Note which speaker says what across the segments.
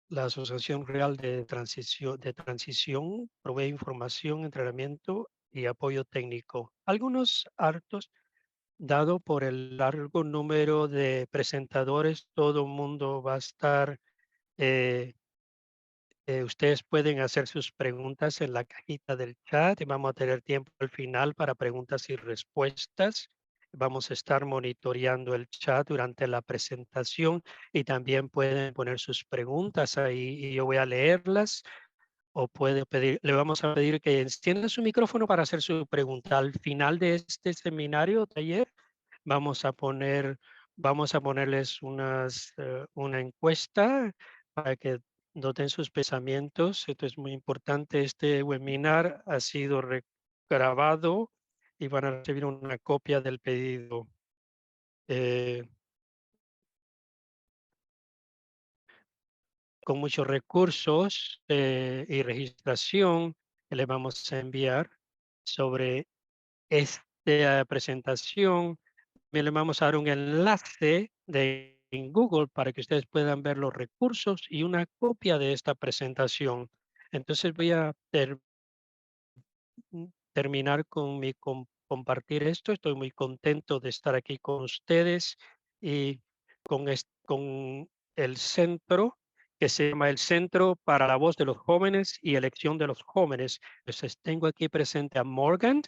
Speaker 1: La Asociación Real de Transición provee información, entrenamiento y apoyo técnico. Algunos actos, dado por el largo número de presentadores, todo el mundo va a estar, eh, ustedes pueden hacer sus preguntas en la cajita del chat y vamos a tener tiempo al final para preguntas y respuestas. Vamos a estar monitoreando el chat durante la presentación y también pueden poner sus preguntas ahí y yo voy a leerlas o puede pedir, le vamos a pedir que encienda su micrófono para hacer su pregunta. Al final de este seminario o taller vamos a poner, vamos a ponerles una encuesta para que noten sus pensamientos. Esto es muy importante. Este webinar ha sido grabado y van a recibir una copia del pedido. eh, con muchos recursos y registración que le vamos a enviar sobre esta presentación. También le vamos a dar un enlace en Google para que ustedes puedan ver los recursos y una copia de esta presentación. Entonces voy a terminar con compartir esto. Estoy muy contento de estar aquí con ustedes y con el centro que se llama el Centro para la Voz de los Jóvenes y Elección de los Jóvenes. Entonces tengo aquí presente a Morgan,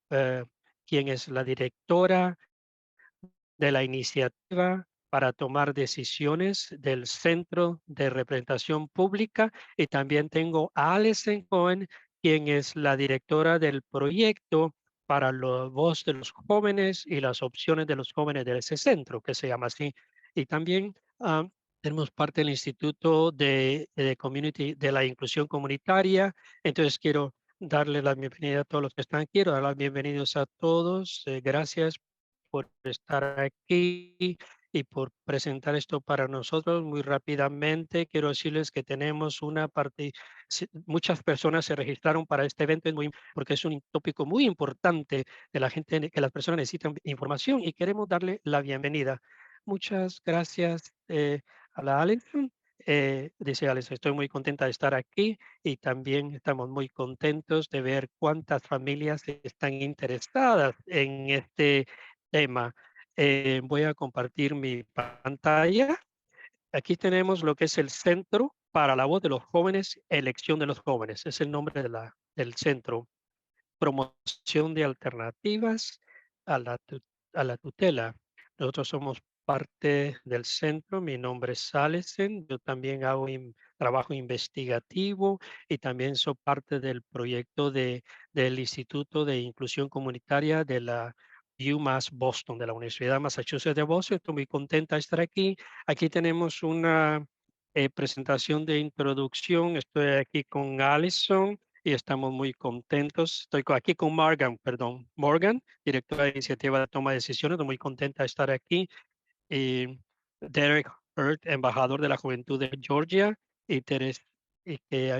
Speaker 1: eh, quien es la directora de la iniciativa para tomar decisiones del Centro de Representación Pública, y también tengo a Alison Cohen, quien es la directora del proyecto para la voz de los jóvenes y las opciones de los jóvenes de ese centro, que se llama así. Y también tenemos parte del Instituto de Community, de la Inclusión Comunitaria. Entonces quiero darle la bienvenida a todos los que están aquí, quiero dar las bienvenidos a todos. Gracias por estar aquí y por presentar esto para nosotros muy rápidamente. Quiero decirles que tenemos muchas personas se registraron para este evento porque es un tópico muy importante de la gente, que las personas necesitan información y queremos darle la bienvenida. Muchas gracias a la Alison. Dice Alison, estoy muy contenta de estar aquí y también estamos muy contentos de ver cuántas familias están interesadas en este tema. Voy a compartir mi pantalla. Aquí tenemos lo que es el Centro para la Voz de los Jóvenes, Elección de los Jóvenes. Es el nombre del centro. Promoción de alternativas a a la tutela. Nosotros somos parte del centro. Mi nombre es Alison. Yo también hago trabajo investigativo y también soy parte del proyecto del Instituto de Inclusión Comunitaria de la UMass Boston, de la Universidad de Massachusetts de Boston. Estoy muy contenta de estar aquí. Aquí tenemos una presentación de introducción. Estoy aquí con Alison y estamos muy contentos. Estoy aquí con Morgan, perdón, Morgan, directora de iniciativa de toma de decisiones. Estoy muy contenta de estar aquí. Y Derek Hurt, embajador de la juventud de Georgia, y Teres, y que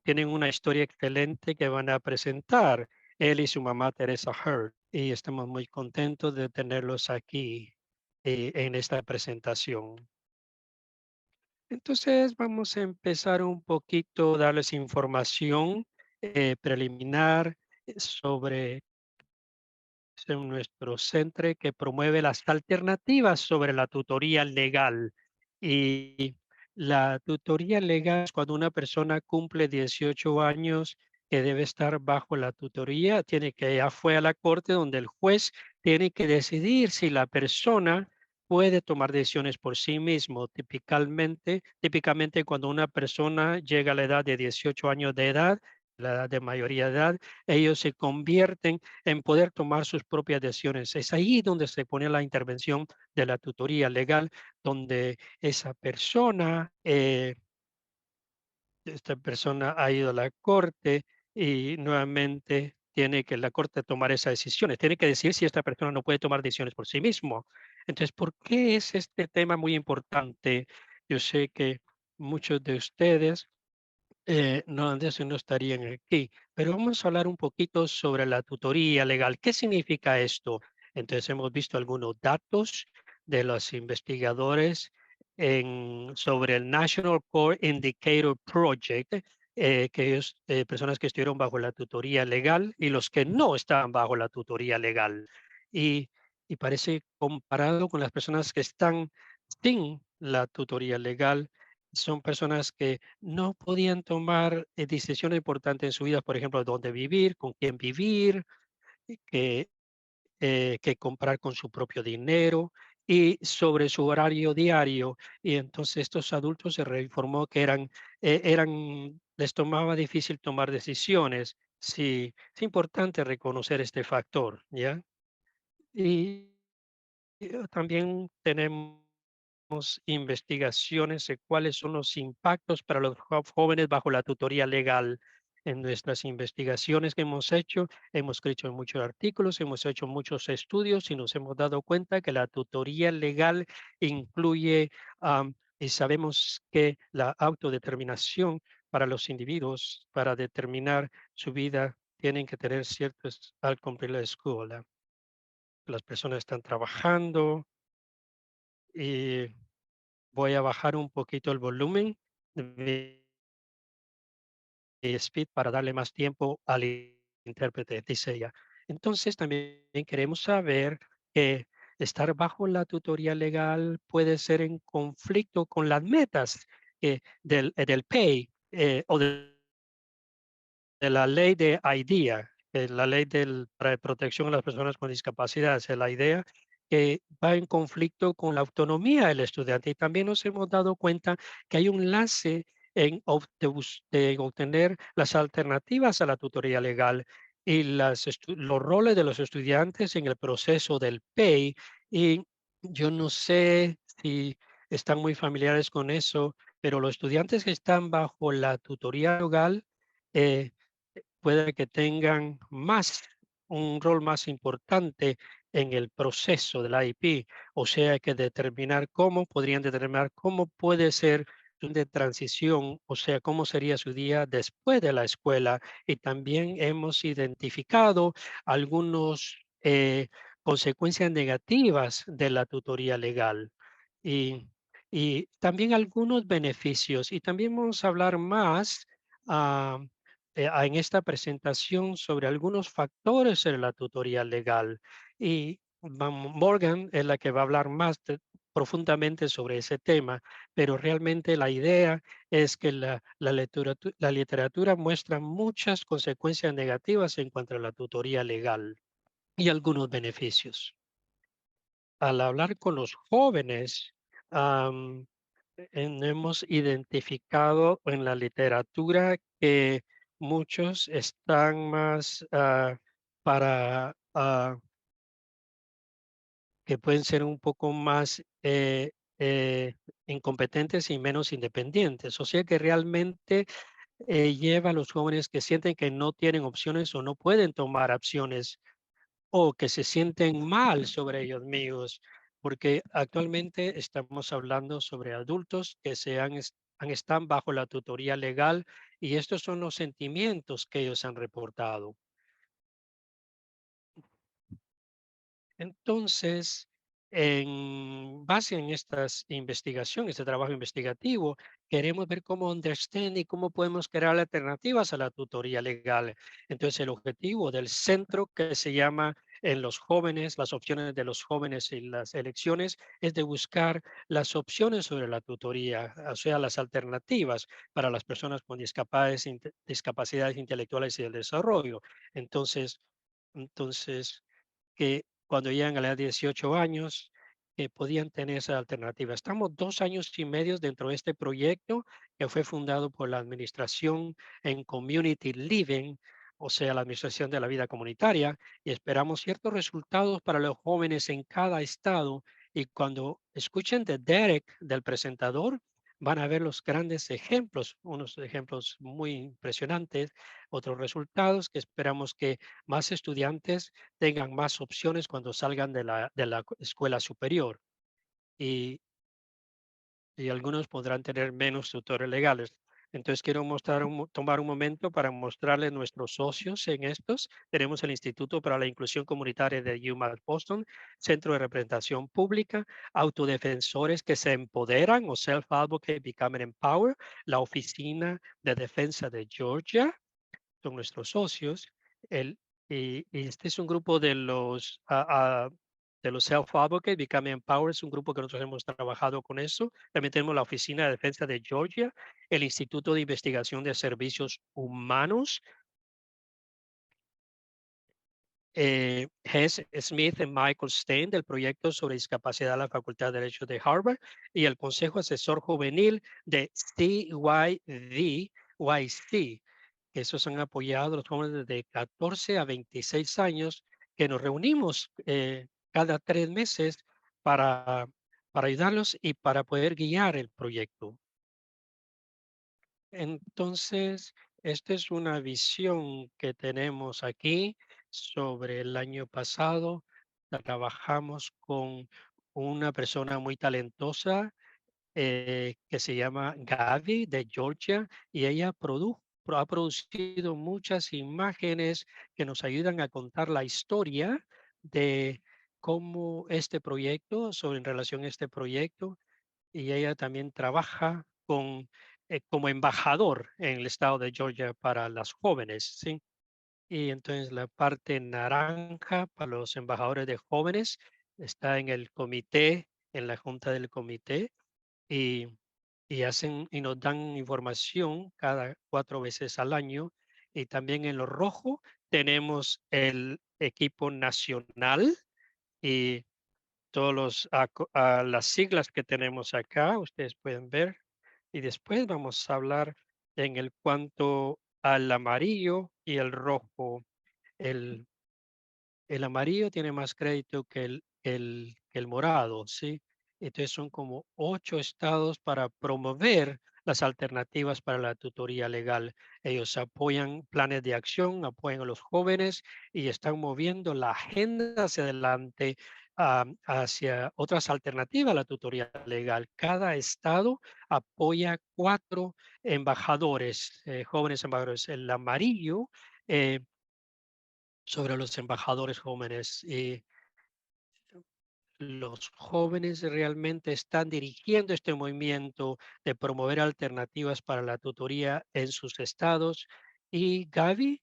Speaker 1: tienen una historia excelente que van a presentar, él y su mamá Teresa Hurt. Y estamos muy contentos de tenerlos aquí en esta presentación. Entonces vamos a empezar un poquito, darles información preliminar sobre nuestro centro que promueve las alternativas sobre la tutoría legal. Y la tutoría legal es cuando una persona cumple 18 años que debe estar bajo la tutoría, ya fue a la corte donde el juez tiene que decidir si la persona puede tomar decisiones por sí mismo. Típicamente cuando una persona llega a la edad de 18 años de edad, la edad de mayoría de edad, ellos se convierten en poder tomar sus propias decisiones. Es ahí donde se pone la intervención de la tutoría legal, donde esta persona ha ido a la corte y nuevamente tiene que la corte tomar esas decisiones. Tiene que decir si esta persona no puede tomar decisiones por sí mismo. Entonces, ¿por qué es este tema muy importante? Yo sé que muchos de ustedes no, de eso no estarían aquí, pero vamos a hablar un poquito sobre la tutoría legal. ¿Qué significa esto? Entonces hemos visto algunos datos de los investigadores sobre el National Core Indicator Project, que ellos, personas que estuvieron bajo la tutoría legal y los que no estaban bajo la tutoría legal. Y, y parece comparado con las personas que están sin la tutoría legal, son personas que no podían tomar decisiones importantes en su vida, por ejemplo, dónde vivir, con quién vivir, que que comprar con su propio dinero y sobre su horario diario. Y entonces estos adultos se reinformó que les tomaba difícil tomar decisiones. Sí, es importante reconocer este factor, ¿ya? Y también tenemos investigaciones de cuáles son los impactos para los jóvenes bajo la tutoría legal. En nuestras investigaciones que hemos escrito muchos artículos, hemos hecho muchos estudios y nos hemos dado cuenta que la tutoría legal incluye, y sabemos que la autodeterminación para los individuos, para determinar su vida, tienen que tener ciertos al cumplir la escuela. Las personas están trabajando y voy a bajar un poquito el volumen de mi speed para darle más tiempo al intérprete, dice ella. Entonces, también queremos saber que estar bajo la tutoría legal puede ser en conflicto con las metas del PAY o de la ley de IDEA, la ley para protección a las personas con discapacidad, es la idea que va en conflicto con la autonomía del estudiante. Y también nos hemos dado cuenta que hay un enlace de obtener las alternativas a la tutoría legal y los roles de los estudiantes en el proceso del PEI. Y yo no sé si están muy familiares con eso, pero los estudiantes que están bajo la tutoría legal, eh, puede que tengan un rol más importante en el proceso de la IP, o sea que podrían determinar cómo puede ser de transición, o sea, cómo sería su día después de la escuela. Y también hemos identificado algunas consecuencias negativas de la tutoría legal y, y también algunos beneficios. Y también vamos a hablar más ah, en esta presentación sobre algunos factores de la tutoría legal. Y Morgan es la que va a hablar más profundamente sobre ese tema, pero realmente la idea es que la literatura muestra muchas consecuencias negativas en cuanto a la tutoría legal y algunos beneficios. Al hablar con los jóvenes, hemos identificado en la literatura que muchos están más que pueden ser un poco más eh, incompetentes y menos independientes. O sea que realmente lleva a los jóvenes que sienten que no tienen opciones o no pueden tomar acciones o que se sienten mal sobre ellos mismos, porque actualmente estamos hablando sobre adultos que están bajo la tutoría legal y estos son los sentimientos que ellos han reportado. Entonces, en base en estas investigaciones, este trabajo investigativo, queremos ver cómo understand y cómo podemos crear alternativas a la tutoría legal. Entonces, el objetivo del centro que se llama en los jóvenes, las opciones de los jóvenes y las elecciones, es de buscar las opciones sobre la tutoría, o sea, las alternativas para las personas con discapacidades intelectuales y del desarrollo. Entonces, que cuando llegan a la edad de 18 años, que podían tener esa alternativa. Estamos 2 años y medio dentro de este proyecto que fue fundado por la Administración en Community Living, o sea, la Administración de la Vida Comunitaria, y esperamos ciertos resultados para los jóvenes en cada estado. Y cuando escuchen de Derek, del presentador, van a ver los grandes ejemplos, unos ejemplos muy impresionantes, otros resultados que esperamos que más estudiantes tengan más opciones cuando salgan de la escuela superior y, y algunos podrán tener menos tutores legales. Entonces quiero tomar un momento para mostrarles nuestros socios en estos. Tenemos el Instituto para la Inclusión Comunitaria de UMass Boston, Centro de Representación Pública, Autodefensores que se empoderan o Self-Advocate Becoming Empower, la Oficina de Defensa de Georgia, son nuestros socios. El, y este es un grupo de los Self-Advocate, Becoming Empowered, es un grupo que nosotros hemos trabajado con eso. También tenemos la Oficina de Defensa de Georgia, el Instituto de Investigación de Servicios Humanos, Hess Smith y Michael Stein del proyecto sobre discapacidad de la Facultad de Derecho de Harvard y el Consejo Asesor Juvenil de CYC. Esos han apoyado a los jóvenes de 14 a 26 años que nos reunimos cada 3 meses para, para ayudarlos y para poder guiar el proyecto. Entonces, esta es una visión que tenemos aquí sobre el año pasado. Trabajamos con una persona muy talentosa que se llama Gaby de Georgia y ella ha producido muchas imágenes que nos ayudan a contar la historia de cómo este proyecto, sobre en relación a este proyecto, y ella también trabaja como embajador en el estado de Georgia para las jóvenes, ¿sí? Y entonces la parte naranja para los embajadores de jóvenes está en el comité, en la junta del comité, y, y nos dan información cada 4 veces al año. Y también en lo rojo tenemos el equipo nacional y las siglas que tenemos acá, ustedes pueden ver. Y después vamos a hablar en el cuanto al amarillo y el rojo. El, el amarillo tiene más crédito que el morado, ¿sí? Entonces son como 8 estados para promover las alternativas para la tutoría legal. Ellos apoyan planes de acción, apoyan a los jóvenes y están moviendo la agenda hacia adelante, hacia otras alternativas a la tutoría legal. Cada estado apoya 4 embajadores, jóvenes embajadores. El amarillo eh, sobre los embajadores jóvenes. Y los jóvenes realmente están dirigiendo este movimiento de promover alternativas para la tutoría en sus estados. Y Gaby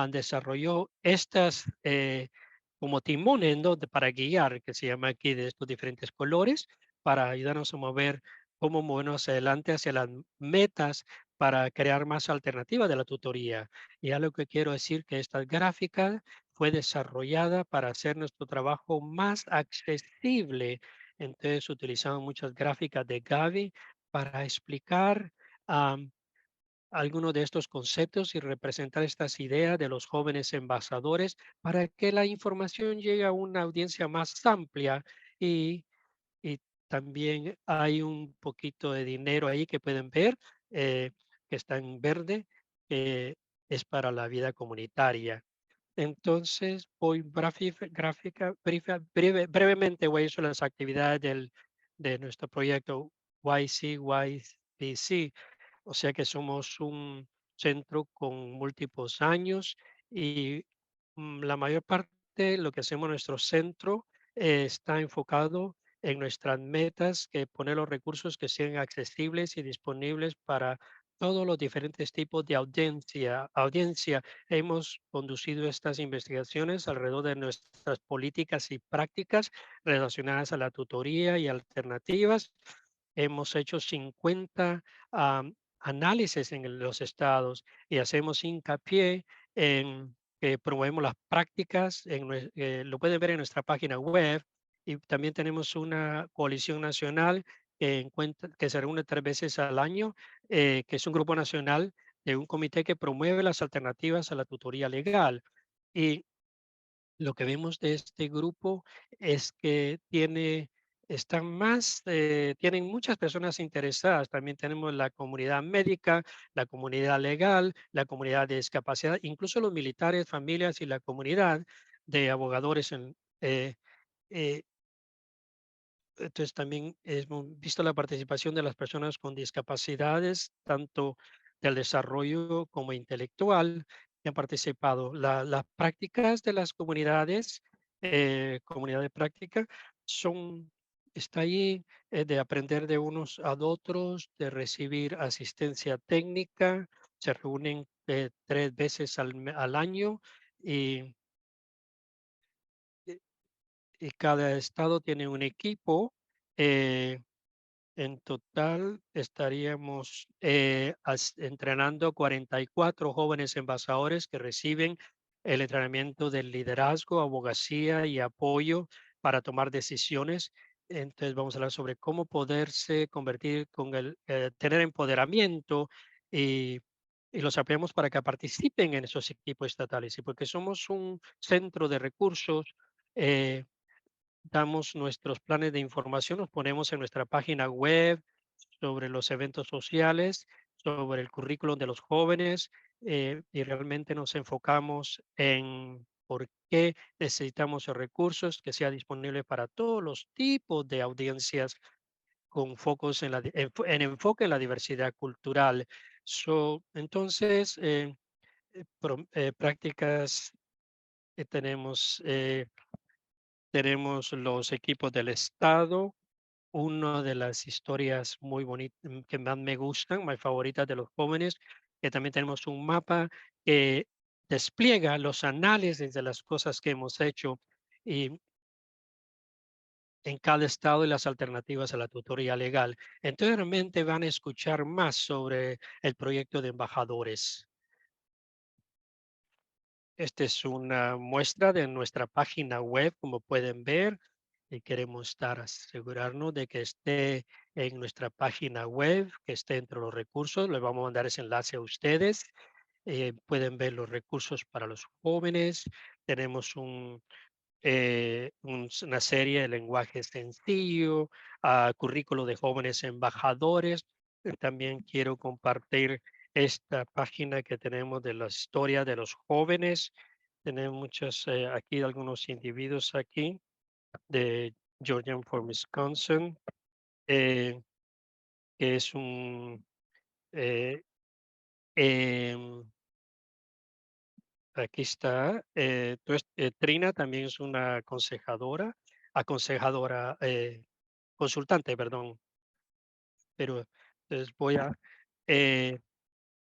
Speaker 1: desarrolló estas como timones, ¿no? Para guiar, que se llama aquí de estos diferentes colores, para ayudarnos a mover cómo movernos adelante hacia las metas para crear más alternativas de la tutoría. Y algo que quiero decir que estas gráficas fue desarrollada para hacer nuestro trabajo más accesible. Entonces utilizamos muchas gráficas de Gaby para explicar algunos de estos conceptos y representar estas ideas de los jóvenes embajadores para que la información llegue a una audiencia más amplia y, y también hay un poquito de dinero ahí que pueden ver que está en verde, que es para la vida comunitaria. Entonces, voy brevemente voy a decir las actividades de nuestro proyecto YCYPC. O sea que somos un centro con múltiples años y la mayor parte de lo que hacemos en nuestro centro está enfocado en nuestras metas, que poner los recursos que sean accesibles y disponibles para todos los diferentes tipos de audiencia. Hemos conducido estas investigaciones alrededor de nuestras políticas y prácticas relacionadas a la tutoría y alternativas. Hemos hecho 50 análisis en los estados y hacemos hincapié en que promovemos las prácticas, lo pueden ver en nuestra página web, y también tenemos una coalición nacional que se reúne 3 veces al año, que es un grupo nacional de un comité que promueve las alternativas a la tutoría legal. Y lo que vemos de este grupo es que tienen muchas personas interesadas. También tenemos la comunidad médica, la comunidad legal, la comunidad de discapacidad, incluso los militares, familias y la comunidad de abogadores. Eh, entonces también hemos visto la participación de las personas con discapacidades, tanto del desarrollo como intelectual que han participado. Las prácticas de las comunidades, comunidad de práctica, son, está ahí de aprender de unos a otros, de recibir asistencia técnica. Se reúnen 3 veces al año y, y y cada estado tiene un equipo. eh, en total estaríamos entrenando 44 jóvenes embajadores que reciben el entrenamiento del liderazgo, abogacía y apoyo para tomar decisiones. Entonces vamos a hablar sobre cómo poderse convertir con tener empoderamiento y, y los apoyamos para que participen en esos equipos estatales. Y porque somos un centro de recursos, eh, damos nuestros planes de información, los ponemos en nuestra página web sobre los eventos sociales, sobre el currículum de los jóvenes, y realmente nos enfocamos en por qué necesitamos los recursos que sea disponible para todos los tipos de audiencias con focos en, en enfoque en la diversidad cultural. Entonces, prácticas que tenemos los equipos del Estado. Una de las historias muy bonitas que más me gustan, mis favoritas de los jóvenes, que también tenemos un mapa que despliega los análisis de las cosas que hemos hecho y en cada estado y las alternativas a la tutoría legal. Entonces realmente van a escuchar más sobre el proyecto de embajadores. Esta es una muestra de nuestra página web, como pueden ver, y queremos asegurarnos de que esté en nuestra página web, que esté entre los recursos. Les vamos a mandar ese enlace a ustedes. Pueden ver los recursos para los jóvenes. Tenemos una serie de lenguaje sencillo, currículo de jóvenes embajadores. También quiero compartir esta página que tenemos de la historia de los jóvenes. Tenemos muchos, aquí algunos individuos aquí de Georgian for Wisconsin, eh, que es un, eh, em, aquí está, Trina también es una aconsejadora, consultante, perdón, pero entonces eh,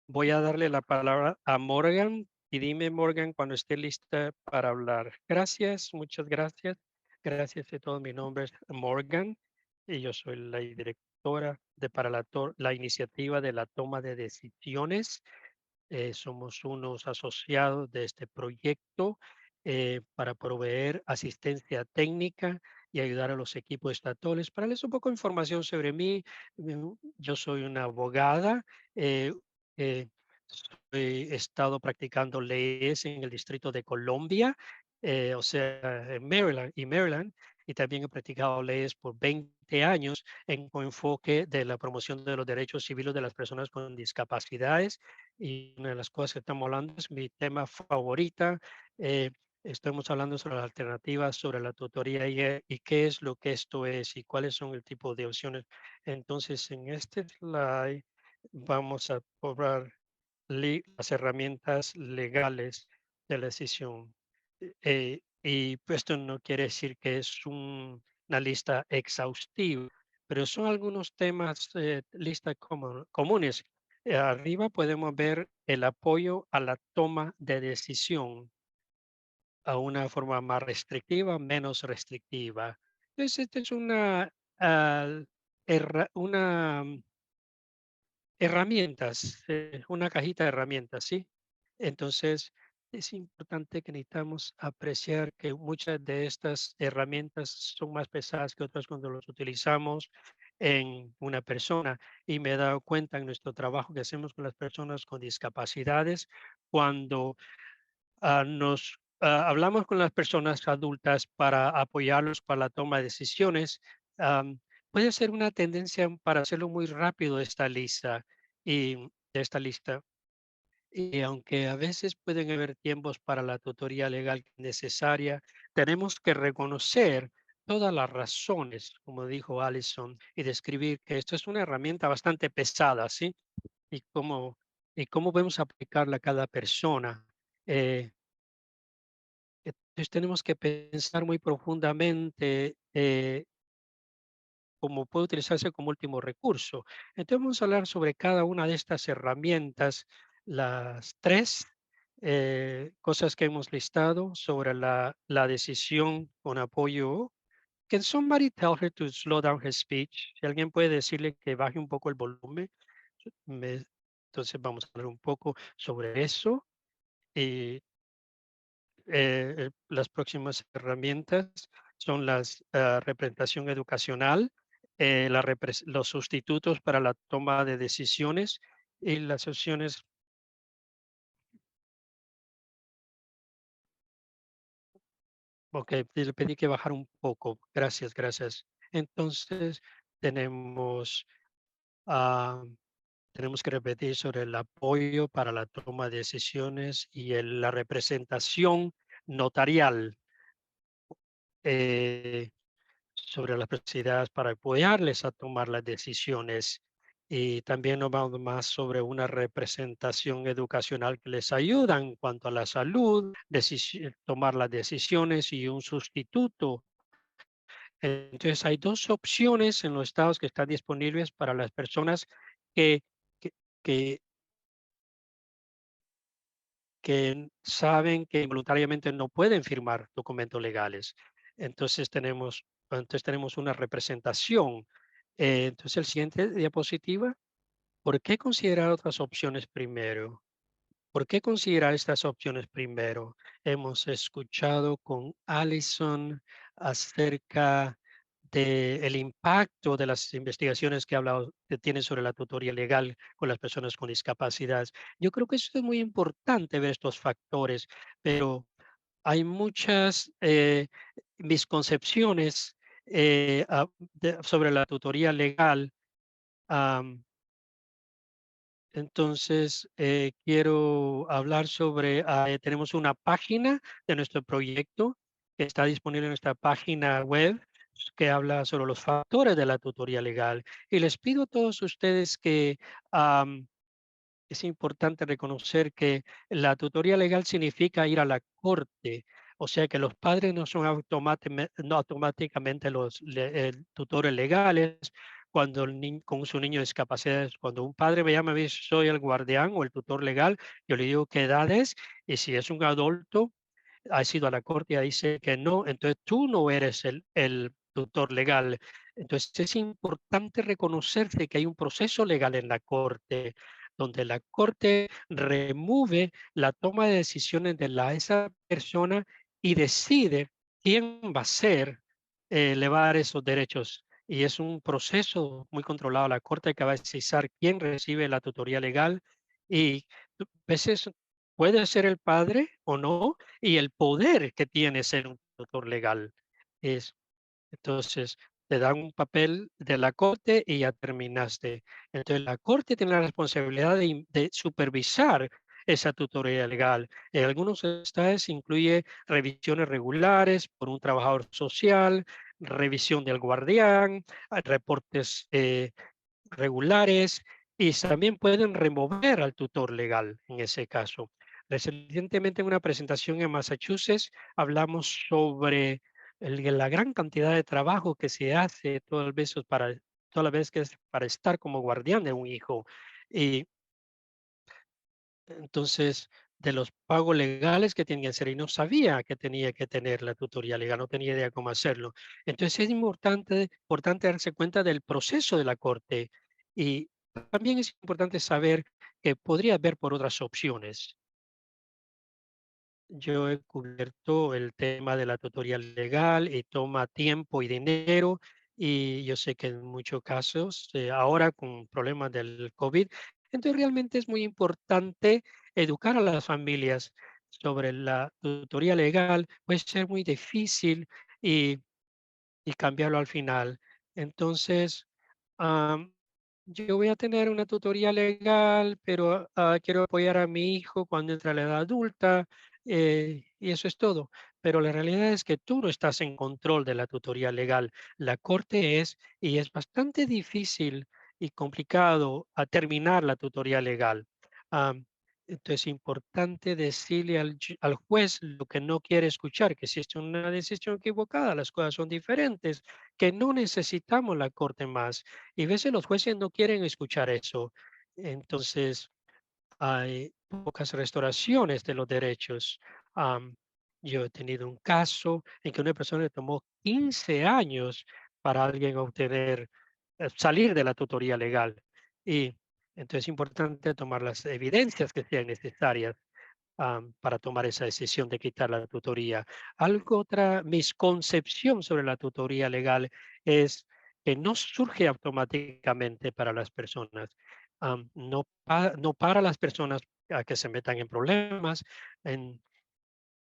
Speaker 1: voy a darle la palabra a Morgan y dime, Morgan, cuando esté lista para hablar. Gracias, muchas gracias. Gracias de todo. Mi nombre es Morgan y yo soy la directora para la iniciativa de la toma de decisiones. Somos unos asociados de este proyecto para proveer asistencia técnica y ayudar a los equipos estatales. Para darles un poco de información sobre mí, yo soy una abogada. eh, eh, He estado practicando leyes en el Distrito de Columbia, o sea, en Maryland, y también he practicado leyes por 20 años en un enfoque de la promoción de los derechos civiles de las personas con discapacidades. Y una de las cosas que estamos hablando es mi tema favorita. eh, Estamos hablando sobre las alternativas, sobre la tutoría y qué es lo que esto es y cuáles son el tipo de opciones. Entonces, en este slide vamos a probar las herramientas legales de la decisión. Y pues esto no quiere decir que es una lista exhaustiva, pero son algunos temas, listas comunes. Arriba podemos ver el apoyo a la toma de decisión a una forma más restrictiva, menos restrictiva. Entonces, esta es ah, una herramientas, una cajita de herramientas, ¿sí? Entonces, es importante que necesitamos apreciar que muchas de estas herramientas son más pesadas que otras cuando las utilizamos en una persona. Y me he dado cuenta en nuestro trabajo que hacemos con las personas con discapacidades, cuando hablamos con las personas adultas para apoyarlos para la toma de decisiones. am, Puede ser una tendencia para hacerlo muy rápido y de esta lista. Y aunque a veces pueden haber tiempos para la tutoría legal necesaria, tenemos que reconocer todas las razones, como dijo Allison, y describir que esto es una herramienta bastante pesada, ¿sí? Y como y cómo podemos aplicarla a cada persona. Eh, entonces tenemos que pensar muy profundamente cómo puede utilizarse como último recurso. Entonces vamos a hablar sobre cada una de estas herramientas, las tres cosas que hemos listado sobre la decisión con apoyo. Can somebody tell her to slow down her speech? Si alguien puede decirle que baje un poco el volumen. Me- entonces vamos a hablar un poco sobre eso. Y las próximas herramientas son las representación educacional, los sustitutos para la toma de decisiones y las opciones. Ok, le pedí que bajar un poco. Gracias, gracias. Entonces tenemos, ah, tenemos que repetir sobre el apoyo para la toma de decisiones y la representación notarial. eh, sobre las necesidades para apoyarles a tomar las decisiones. Y también nos vamos más sobre una representación educacional que les ayuda en cuanto a la salud, tomar las decisiones y un sustituto. Entonces hay dos opciones en los estados que están disponibles para las personas que, que, que que saben que voluntariamente no pueden firmar documentos legales. Entonces tenemos una representación. Entonces, el siguiente diapositiva, ¿por qué considerar otras opciones primero? ¿Por qué considerar estas opciones primero? Hemos escuchado con Allison acerca del impacto de las investigaciones que ha hablado, que tiene sobre la tutoría legal con las personas con discapacidad. Yo creo que eso es muy importante ver estos factores, pero hay muchas misconcepciones sobre la tutoría legal. Entonces, quiero hablar sobre, tenemos una página de nuestro proyecto que está disponible en nuestra página web que habla sobre los factores de la tutoría legal. Y les pido a todos ustedes que es importante reconocer que la tutoría legal significa ir a la corte, o sea que los padres no son no automáticamente los tutores legales. Cuando con su niño discapacidad, cuando un padre me llama y me dice soy el guardián o el tutor legal, yo le digo qué edad es y si es un adulto, ha ido a la corte y dice que no, entonces tú no eres el tutor legal. Entonces es importante reconocerse que hay un proceso legal en la corte, donde la corte remueve la toma de decisiones de esa persona y decide quién va a ser, le va a dar esos derechos. Y es un proceso muy controlado. La corte que va a decisar quién recibe la tutoría legal y a veces puede ser el padre o no, y el poder que tiene ser un tutor legal. Es, entonces, te dan un papel de la corte y ya terminaste. Entonces, la corte tiene la responsabilidad de supervisar esa tutoría legal. En algunos estados incluye revisiones regulares por un trabajador social, revisión del guardián, reportes regulares y también pueden remover al tutor legal en ese caso. Recientemente en una presentación en Massachusetts hablamos sobre la gran cantidad de trabajo que se hace todas las veces que es para estar como guardián de un hijo. Y entonces, de los pagos legales que tenían que hacer y no sabía que tenía que tener la tutoría legal, no tenía idea cómo hacerlo. Entonces es importante darse cuenta del proceso de la corte y también es importante saber que podría haber por otras opciones. Yo he cubierto el tema de la tutoría legal y toma tiempo y dinero y yo sé que en muchos casos, ahora con problemas del COVID, entonces realmente es muy importante educar a las familias sobre la tutoría legal. Puede ser muy difícil y cambiarlo al final. Entonces, am, yo voy a tener una tutoría legal, pero quiero apoyar a mi hijo cuando entre a la edad adulta y eso es todo. Pero la realidad es que tú no estás en control de la tutoría legal. La corte es, y es bastante difícil y complicado a terminar la tutoría legal. Am, entonces, es importante decirle al juez lo que no quiere escuchar, que si es una decisión equivocada, las cosas son diferentes, que no necesitamos la corte más. Y a veces los jueces no quieren escuchar eso. Entonces, hay pocas restauraciones de los derechos. Am, yo he tenido un caso en que una persona le tomó 15 años para alguien obtener, salir de la tutoría legal. Y entonces es importante tomar las evidencias que sean necesarias para tomar esa decisión de quitar la tutoría. Algo otra misconcepción sobre la tutoría legal es que no surge automáticamente para las personas. No para las personas a que se metan en problemas,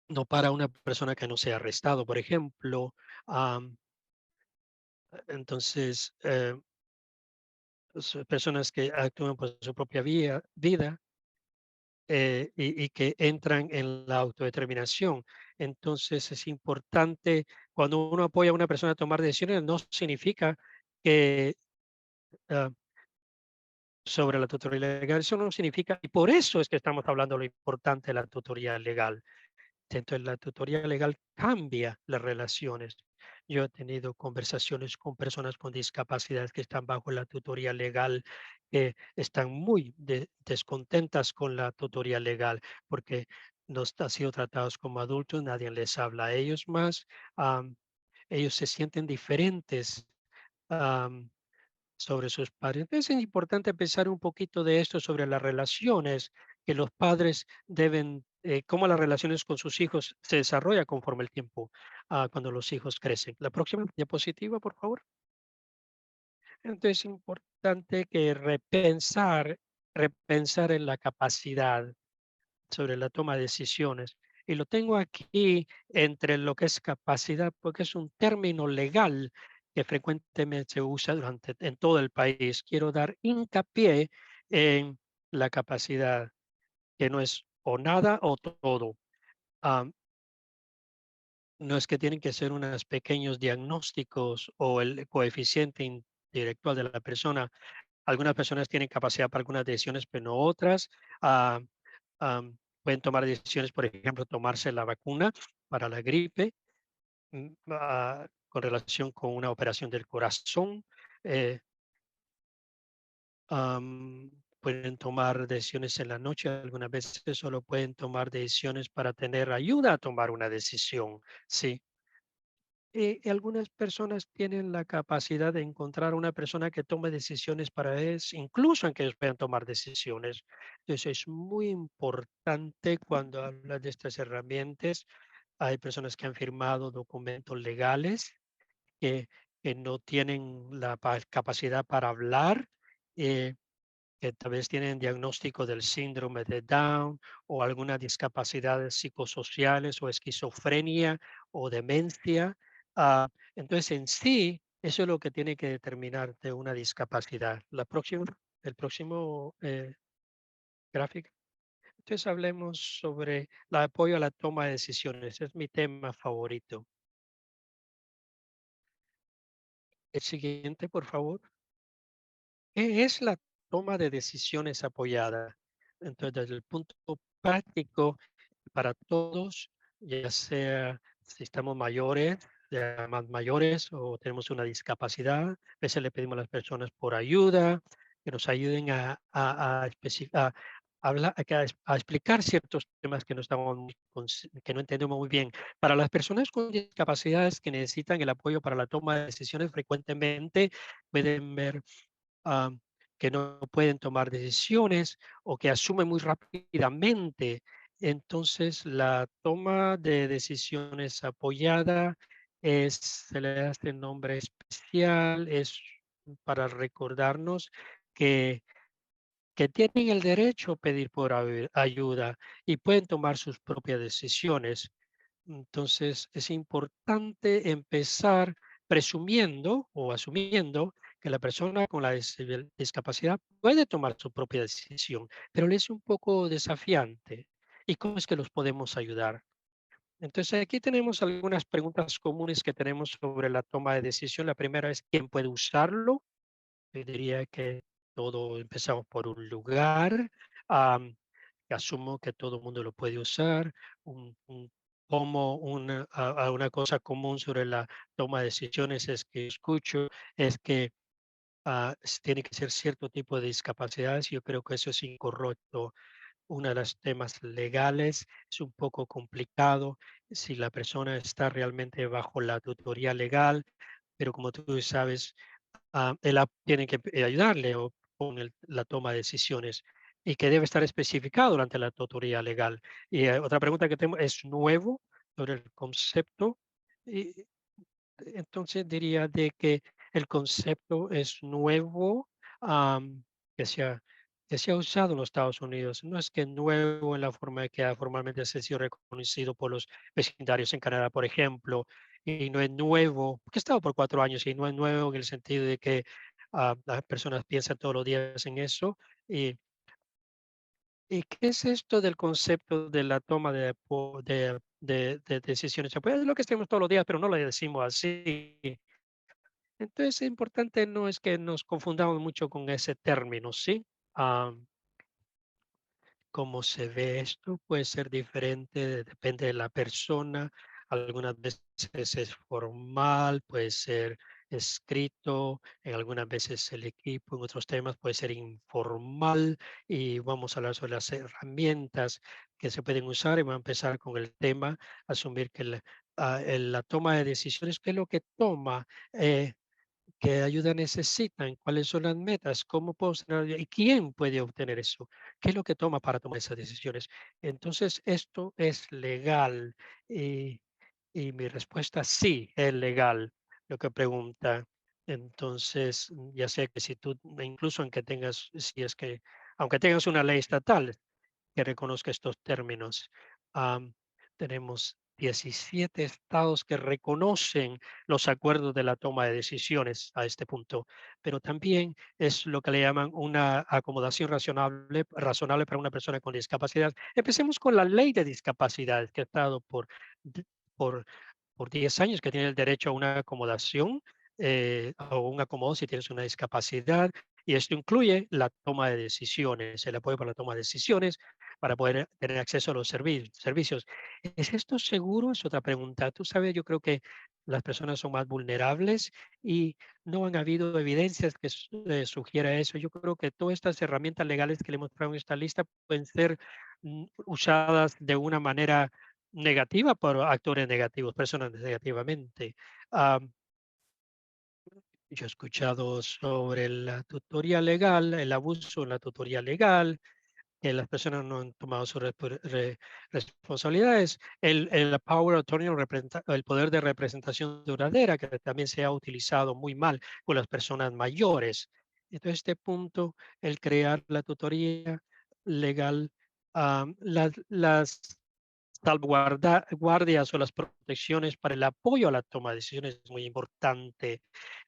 Speaker 1: no para una persona que no sea arrestado, por ejemplo. am, entonces, personas que actúan por su propia vida y que entran en la autodeterminación. Entonces es importante, cuando uno apoya a una persona a tomar decisiones, no significa que ah, sobre la tutoría legal, eso no significa, y por eso es que estamos hablando de lo importante de la tutoría legal. Entonces, la tutoría legal cambia las relaciones. Yo he tenido conversaciones con personas con discapacidades que están bajo la tutoría legal, que están muy descontentas con la tutoría legal porque no han sido tratados como adultos, nadie les habla a ellos más, ellos se sienten diferentes sobre sus padres. Entonces es importante pensar un poquito de esto sobre las relaciones que los padres deben, cómo las relaciones con sus hijos se desarrolla conforme el tiempo, cuando los hijos crecen. La próxima diapositiva, por favor. Entonces es importante que repensar en la capacidad sobre la toma de decisiones. Y lo tengo aquí entre lo que es capacidad, porque es un término legal que frecuentemente se usa en todo el país. Quiero dar hincapié en la capacidad, que no es o nada o todo. Am, no es que tienen que ser unos pequeños diagnósticos o el coeficiente intelectual de la persona. Algunas personas tienen capacidad para algunas decisiones, pero no otras. Ah, pueden tomar decisiones, por ejemplo, tomarse la vacuna para la gripe con relación con una operación del corazón. eh, pueden tomar decisiones en la noche, algunas veces solo pueden tomar decisiones para tener ayuda a tomar una decisión. Sí, algunas personas tienen la capacidad de encontrar una persona que tome decisiones para ellos, incluso en que ellos puedan tomar decisiones. Entonces es muy importante cuando hablas de estas herramientas. Hay personas que han firmado documentos legales que, que no tienen la capacidad para hablar. eh, que tal vez tienen diagnóstico del síndrome de Down o alguna discapacidad psicosociales o esquizofrenia o demencia. Entonces, en sí, eso es lo que tiene que determinarte una discapacidad. El próximo gráfico. Entonces, hablemos sobre el apoyo a la toma de decisiones. Es mi tema favorito. El siguiente, por favor. ¿Qué es la toma de decisiones apoyada? Entonces, desde el punto práctico, para todos, ya sea si estamos mayores, ya más mayores o tenemos una discapacidad, a veces le pedimos a las personas por ayuda, que nos ayuden a hablar, a explicar ciertos temas que no estamos que no entendemos muy bien. Para las personas con discapacidades que necesitan el apoyo para la toma de decisiones, frecuentemente pueden ver am, que no pueden tomar decisiones o que asumen muy rápidamente. Entonces, la toma de decisiones apoyada se le da este nombre especial, es para recordarnos que, que tienen el derecho a pedir por ayuda y pueden tomar sus propias decisiones. Entonces, es importante empezar presumiendo o asumiendo que la persona con la discapacidad puede tomar su propia decisión, pero le es un poco desafiante. ¿Y cómo es que los podemos ayudar? Entonces, aquí tenemos algunas preguntas comunes que tenemos sobre la toma de decisión. La primera es, ¿quién puede usarlo? Yo diría que todo empezamos por un lugar. que asumo que todo el mundo lo puede usar, como una cosa común sobre la toma de decisiones es que escucho, es que tiene que ser cierto tipo de discapacidades. Yo creo que eso es incorrecto. Uno de los temas legales es un poco complicado si la persona está realmente bajo la tutoría legal, pero como tú sabes, el app tiene que ayudarle con la toma de decisiones y que debe estar especificado durante la tutoría legal. Y otra pregunta que tengo es nuevo sobre el concepto. Y entonces diría de que el concepto es nuevo, am, que se ha, que se ha usado en los Estados Unidos. No es que nuevo en la forma de que formalmente se ha sido reconocido por los vecindarios en Canadá, por ejemplo, y no es nuevo, porque he estado por 4 años y no es nuevo en el sentido de que las personas piensan todos los días en eso. Y, ¿Y qué es esto del concepto de la toma de decisiones? Pues es lo que hacemos todos los días, pero no lo decimos así. Entonces, es importante no es que nos confundamos mucho con ese término, ¿sí? Cómo se ve esto puede ser diferente, depende de la persona. Algunas veces es formal, puede ser escrito, en algunas veces el equipo, en otros temas puede ser informal. Y vamos a hablar sobre las herramientas que se pueden usar y vamos a empezar con el tema, asumir que la toma de decisiones, ¿qué es lo que toma? ¿Qué ayuda necesitan? ¿Cuáles son las metas? ¿Cómo puedo obtener? ¿Y quién puede obtener eso? ¿Qué es lo que toma para tomar esas decisiones? Entonces, esto es legal. Y, y mi respuesta sí, es legal, lo que pregunta. Entonces, ya sé que si tú, incluso aunque tengas, si es que, aunque tengas una ley estatal, que reconozca estos términos. Tenemos 17 estados que reconocen los acuerdos de la toma de decisiones a este punto, pero también es lo que le llaman una acomodación razonable para una persona con discapacidad. Empecemos con la ley de discapacidad que ha estado por, por 10 años, que tiene el derecho a una acomodación o un acomodo si tienes una discapacidad. Y esto incluye la toma de decisiones, el apoyo para la toma de decisiones, para poder tener acceso a los servicios. ¿Es esto seguro? Es otra pregunta. Tú sabes, yo creo que las personas son más vulnerables y no han habido evidencias que sugiera eso. Yo creo que todas estas herramientas legales que le he mostrado en esta lista pueden ser usadas de una manera negativa por actores negativos, personas negativamente. Ah, yo he escuchado sobre la tutoría legal, el abuso en la tutoría legal, que las personas no han tomado sus responsabilidades. El power of attorney, el poder de representación duradera, que también se ha utilizado muy mal con las personas mayores. Entonces, este punto, el crear la tutoría legal, las salvaguardias o las protecciones para el apoyo a la toma de decisiones es muy importante.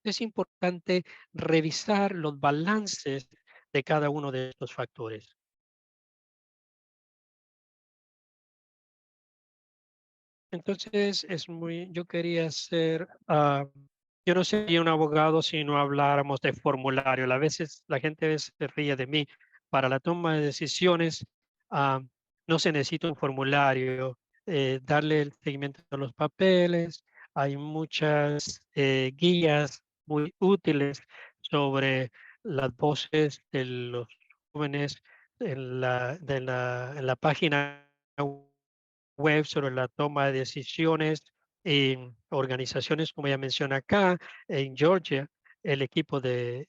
Speaker 1: Es importante revisar los balances de cada uno de estos factores. Entonces, yo quería ser, yo no sería un abogado si no habláramos de formulario. A veces la gente a veces se ríe de mí. Para la toma de decisiones, ah, no se necesita un formulario, darle el seguimiento a los papeles. Hay muchas guías muy útiles sobre las voces de los jóvenes en la página web sobre la toma de decisiones en organizaciones, como ya menciona acá, en Georgia, el equipo de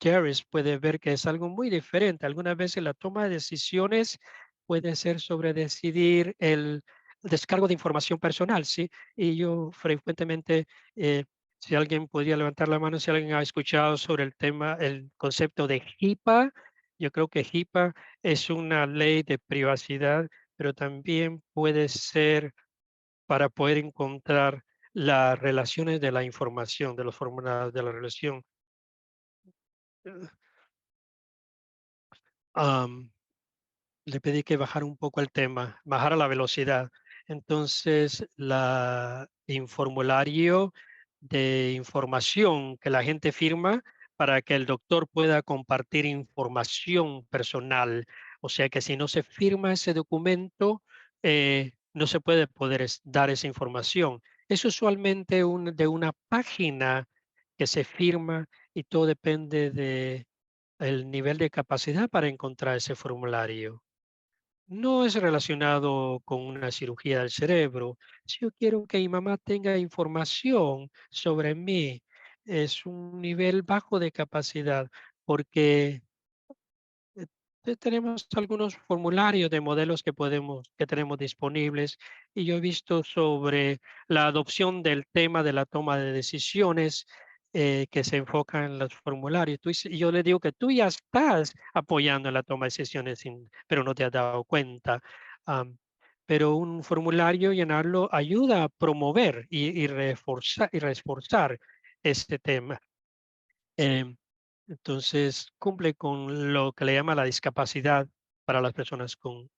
Speaker 1: Jerry's puede ver que es algo muy diferente. Algunas veces la toma de decisiones puede ser sobre decidir el descargo de información personal, ¿sí? Y yo frecuentemente, si alguien podría levantar la mano, si alguien ha escuchado sobre el tema, el concepto de HIPAA, yo creo que HIPAA es una ley de privacidad, pero también puede ser para poder encontrar las relaciones de la información, de los formulados de la relación. Eh, am, Le pedí que bajara un poco el tema, bajara la velocidad. Entonces, el formulario de información que la gente firma para que el doctor pueda compartir información personal. O sea que si no se firma ese documento, no se puede dar esa información. Es usualmente de una página que se firma y todo depende de el nivel de capacidad para encontrar ese formulario. No es relacionado con una cirugía del cerebro. Si yo quiero que mi mamá tenga información sobre mí, es un nivel bajo de capacidad porque tenemos algunos formularios de modelos que tenemos disponibles y yo he visto sobre la adopción del tema de la toma de decisiones que se enfoca en los formularios. Y yo le digo que tú ya estás apoyando en la toma de decisiones, pero no te has dado cuenta. Am, pero un formulario, llenarlo, ayuda a promover y reforzar este tema. Em, entonces, cumple con lo que le llama la discapacidad para las personas con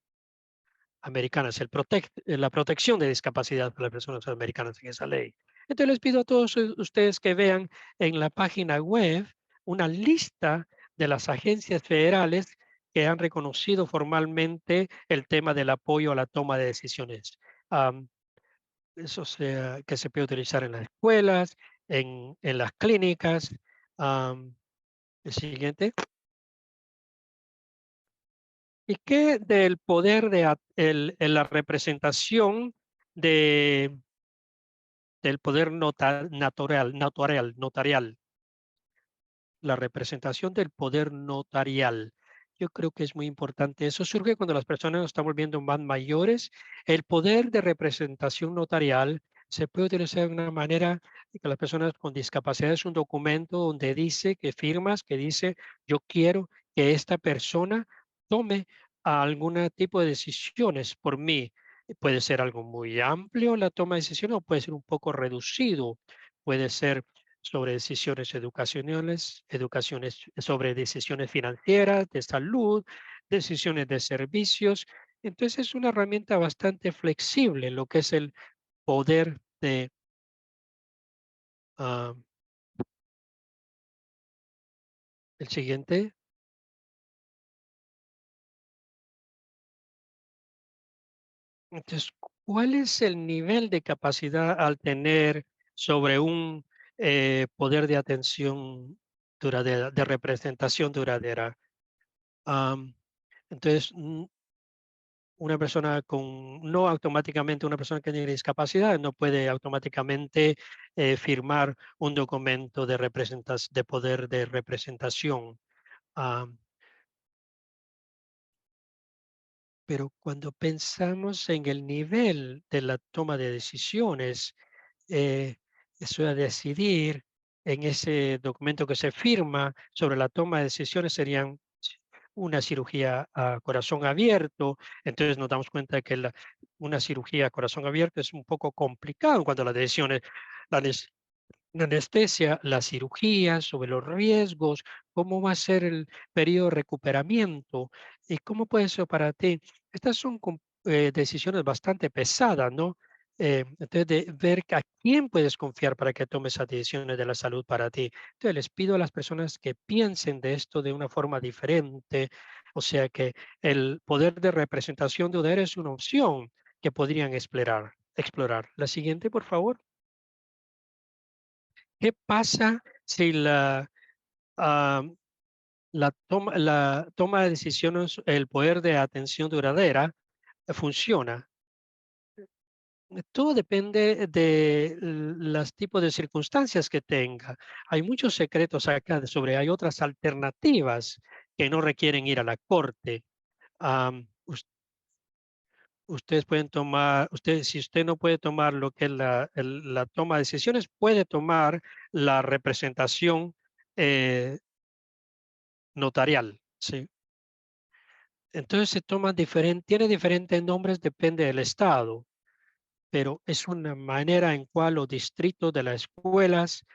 Speaker 1: americanas, la protección de discapacidad para las personas americanas en esa ley. Entonces, les pido a todos ustedes que vean en la página web una lista de las agencias federales que han reconocido formalmente el tema del apoyo a la toma de decisiones. Am, Eso sea, que se puede utilizar en las escuelas, en las clínicas. El siguiente. ¿Y qué del poder en la representación de, del poder notarial? La representación del poder notarial. Yo creo que es muy importante. Eso surge cuando las personas nos están volviendo más mayores. El poder de representación notarial se puede utilizar de una manera que las personas con discapacidad es un documento donde dice que firmas, que dice yo quiero que esta persona tome algún tipo de decisiones por mí. Puede ser algo muy amplio la toma de decisiones o puede ser un poco reducido. Puede ser sobre decisiones educacionales, sobre decisiones financieras, de salud, decisiones de servicios. Entonces es una herramienta bastante flexible lo que es el poder de ah, el siguiente. Entonces, ¿cuál es el nivel de capacidad al tener sobre un poder de atención duradera, de representación duradera? Am, entonces, una persona no automáticamente una persona que tiene discapacidad no puede automáticamente firmar un documento de poder de representación. Ah, pero cuando pensamos en el nivel de la toma de decisiones, eh, eso de decidir en ese documento que se firma sobre la toma de decisiones serían una cirugía a corazón abierto. Entonces nos damos cuenta que una cirugía a corazón abierto es un poco complicado cuando las decisiones, la, la anestesia, la cirugía, sobre los riesgos, cómo va a ser el periodo de recuperamiento y cómo puede ser para ti. Estas son decisiones bastante pesadas, ¿no? Entonces, de ver a quién puedes confiar para que tome esas decisiones de la salud para ti. Entonces, les pido a las personas que piensen de esto de una forma diferente, o sea que el poder de representación de poder es una opción que podrían explorar. La siguiente, por favor. ¿Qué pasa si ah, la toma de decisiones, el poder de atención duradera funciona? Todo depende de los tipos de circunstancias que tenga. Hay muchos secretos acá hay otras alternativas que no requieren ir a la corte. Am, us- Ustedes pueden si usted no puede tomar lo que es la toma de decisiones, puede tomar la representación eh, notarial, ¿sí? Entonces se toman tiene diferentes nombres, depende del estado, pero es una manera en cual los distritos de las escuelas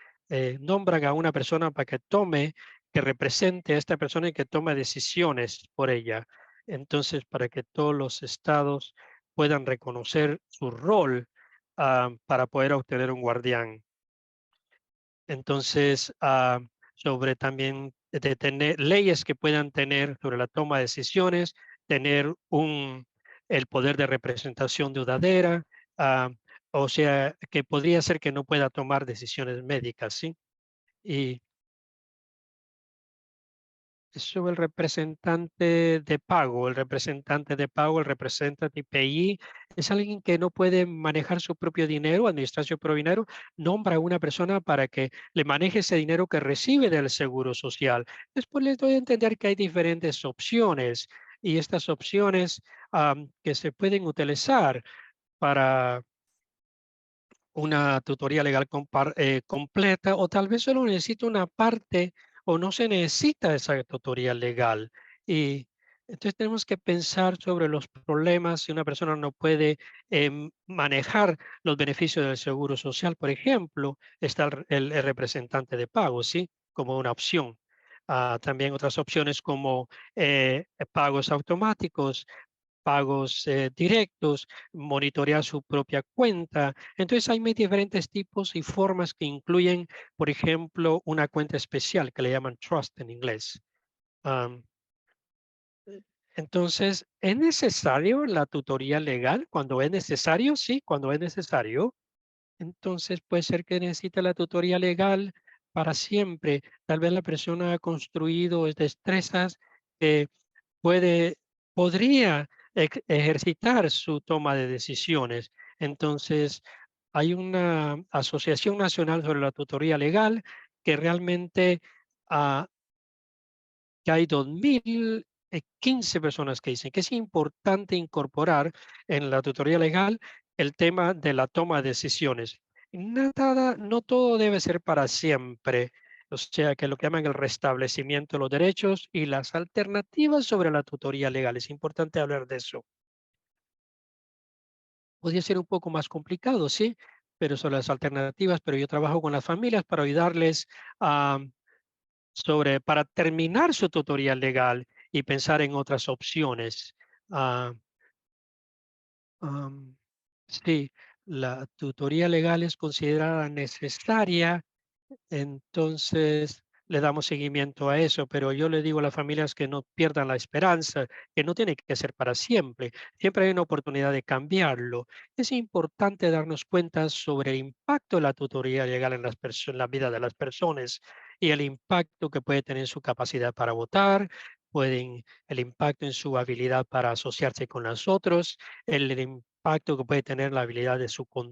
Speaker 1: nombran a una persona para que represente a esta persona y que tome decisiones por ella. Entonces, para que todos los estados puedan reconocer su rol para poder obtener un guardián. Entonces, sobre también de tener leyes que puedan tener sobre la toma de decisiones, tener el poder de representación deudadera, ah, o sea, que podría ser que no pueda tomar decisiones médicas, ¿sí? Y sobre el representante de pago, el representative payee, es alguien que no puede manejar su propio dinero, administrar su propio dinero, nombra a una persona para que le maneje ese dinero que recibe del Seguro Social. Después les doy a entender que hay diferentes opciones y estas opciones que se pueden utilizar para una tutoría legal completa, o tal vez solo necesita una parte o no se necesita esa tutoría legal. Y entonces tenemos que pensar sobre los problemas si una persona no puede manejar los beneficios del seguro social. Por ejemplo, está el representante de pago, ¿sí? Como una opción. También otras opciones como pagos automáticos, pagos directos, monitorear su propia cuenta. Entonces hay diferentes tipos y formas que incluyen, por ejemplo, una cuenta especial que le llaman trust en inglés. Am, entonces, ¿es necesario la tutoría legal? Cuando es necesario, sí, cuando es necesario. Entonces puede ser que necesite la tutoría legal para siempre. Tal vez la persona ha construido destrezas que puede, podría ejercitar su toma de decisiones. Entonces, hay una Asociación Nacional sobre la Tutoría Legal que realmente ah, que hay 2015 personas que dicen que es importante incorporar en la tutoría legal el tema de la toma de decisiones. No todo debe ser para siempre. O sea, que lo que llaman el restablecimiento de los derechos y las alternativas sobre la tutoría legal. Es importante hablar de eso. Podría ser un poco más complicado, sí, pero son las alternativas. Pero yo trabajo con las familias para ayudarles a para terminar su tutoría legal y pensar en otras opciones. Ah, am, sí, la tutoría legal es considerada necesaria, entonces le damos seguimiento a eso, pero yo le digo a las familias que no pierdan la esperanza, que no tiene que ser para siempre. Siempre hay una oportunidad de cambiarlo. Es importante darnos cuenta sobre el impacto de la tutoría legal en la vida de las personas y el impacto que puede tener en su capacidad para votar, el impacto en su habilidad para asociarse con los otros, el impacto que puede tener la habilidad de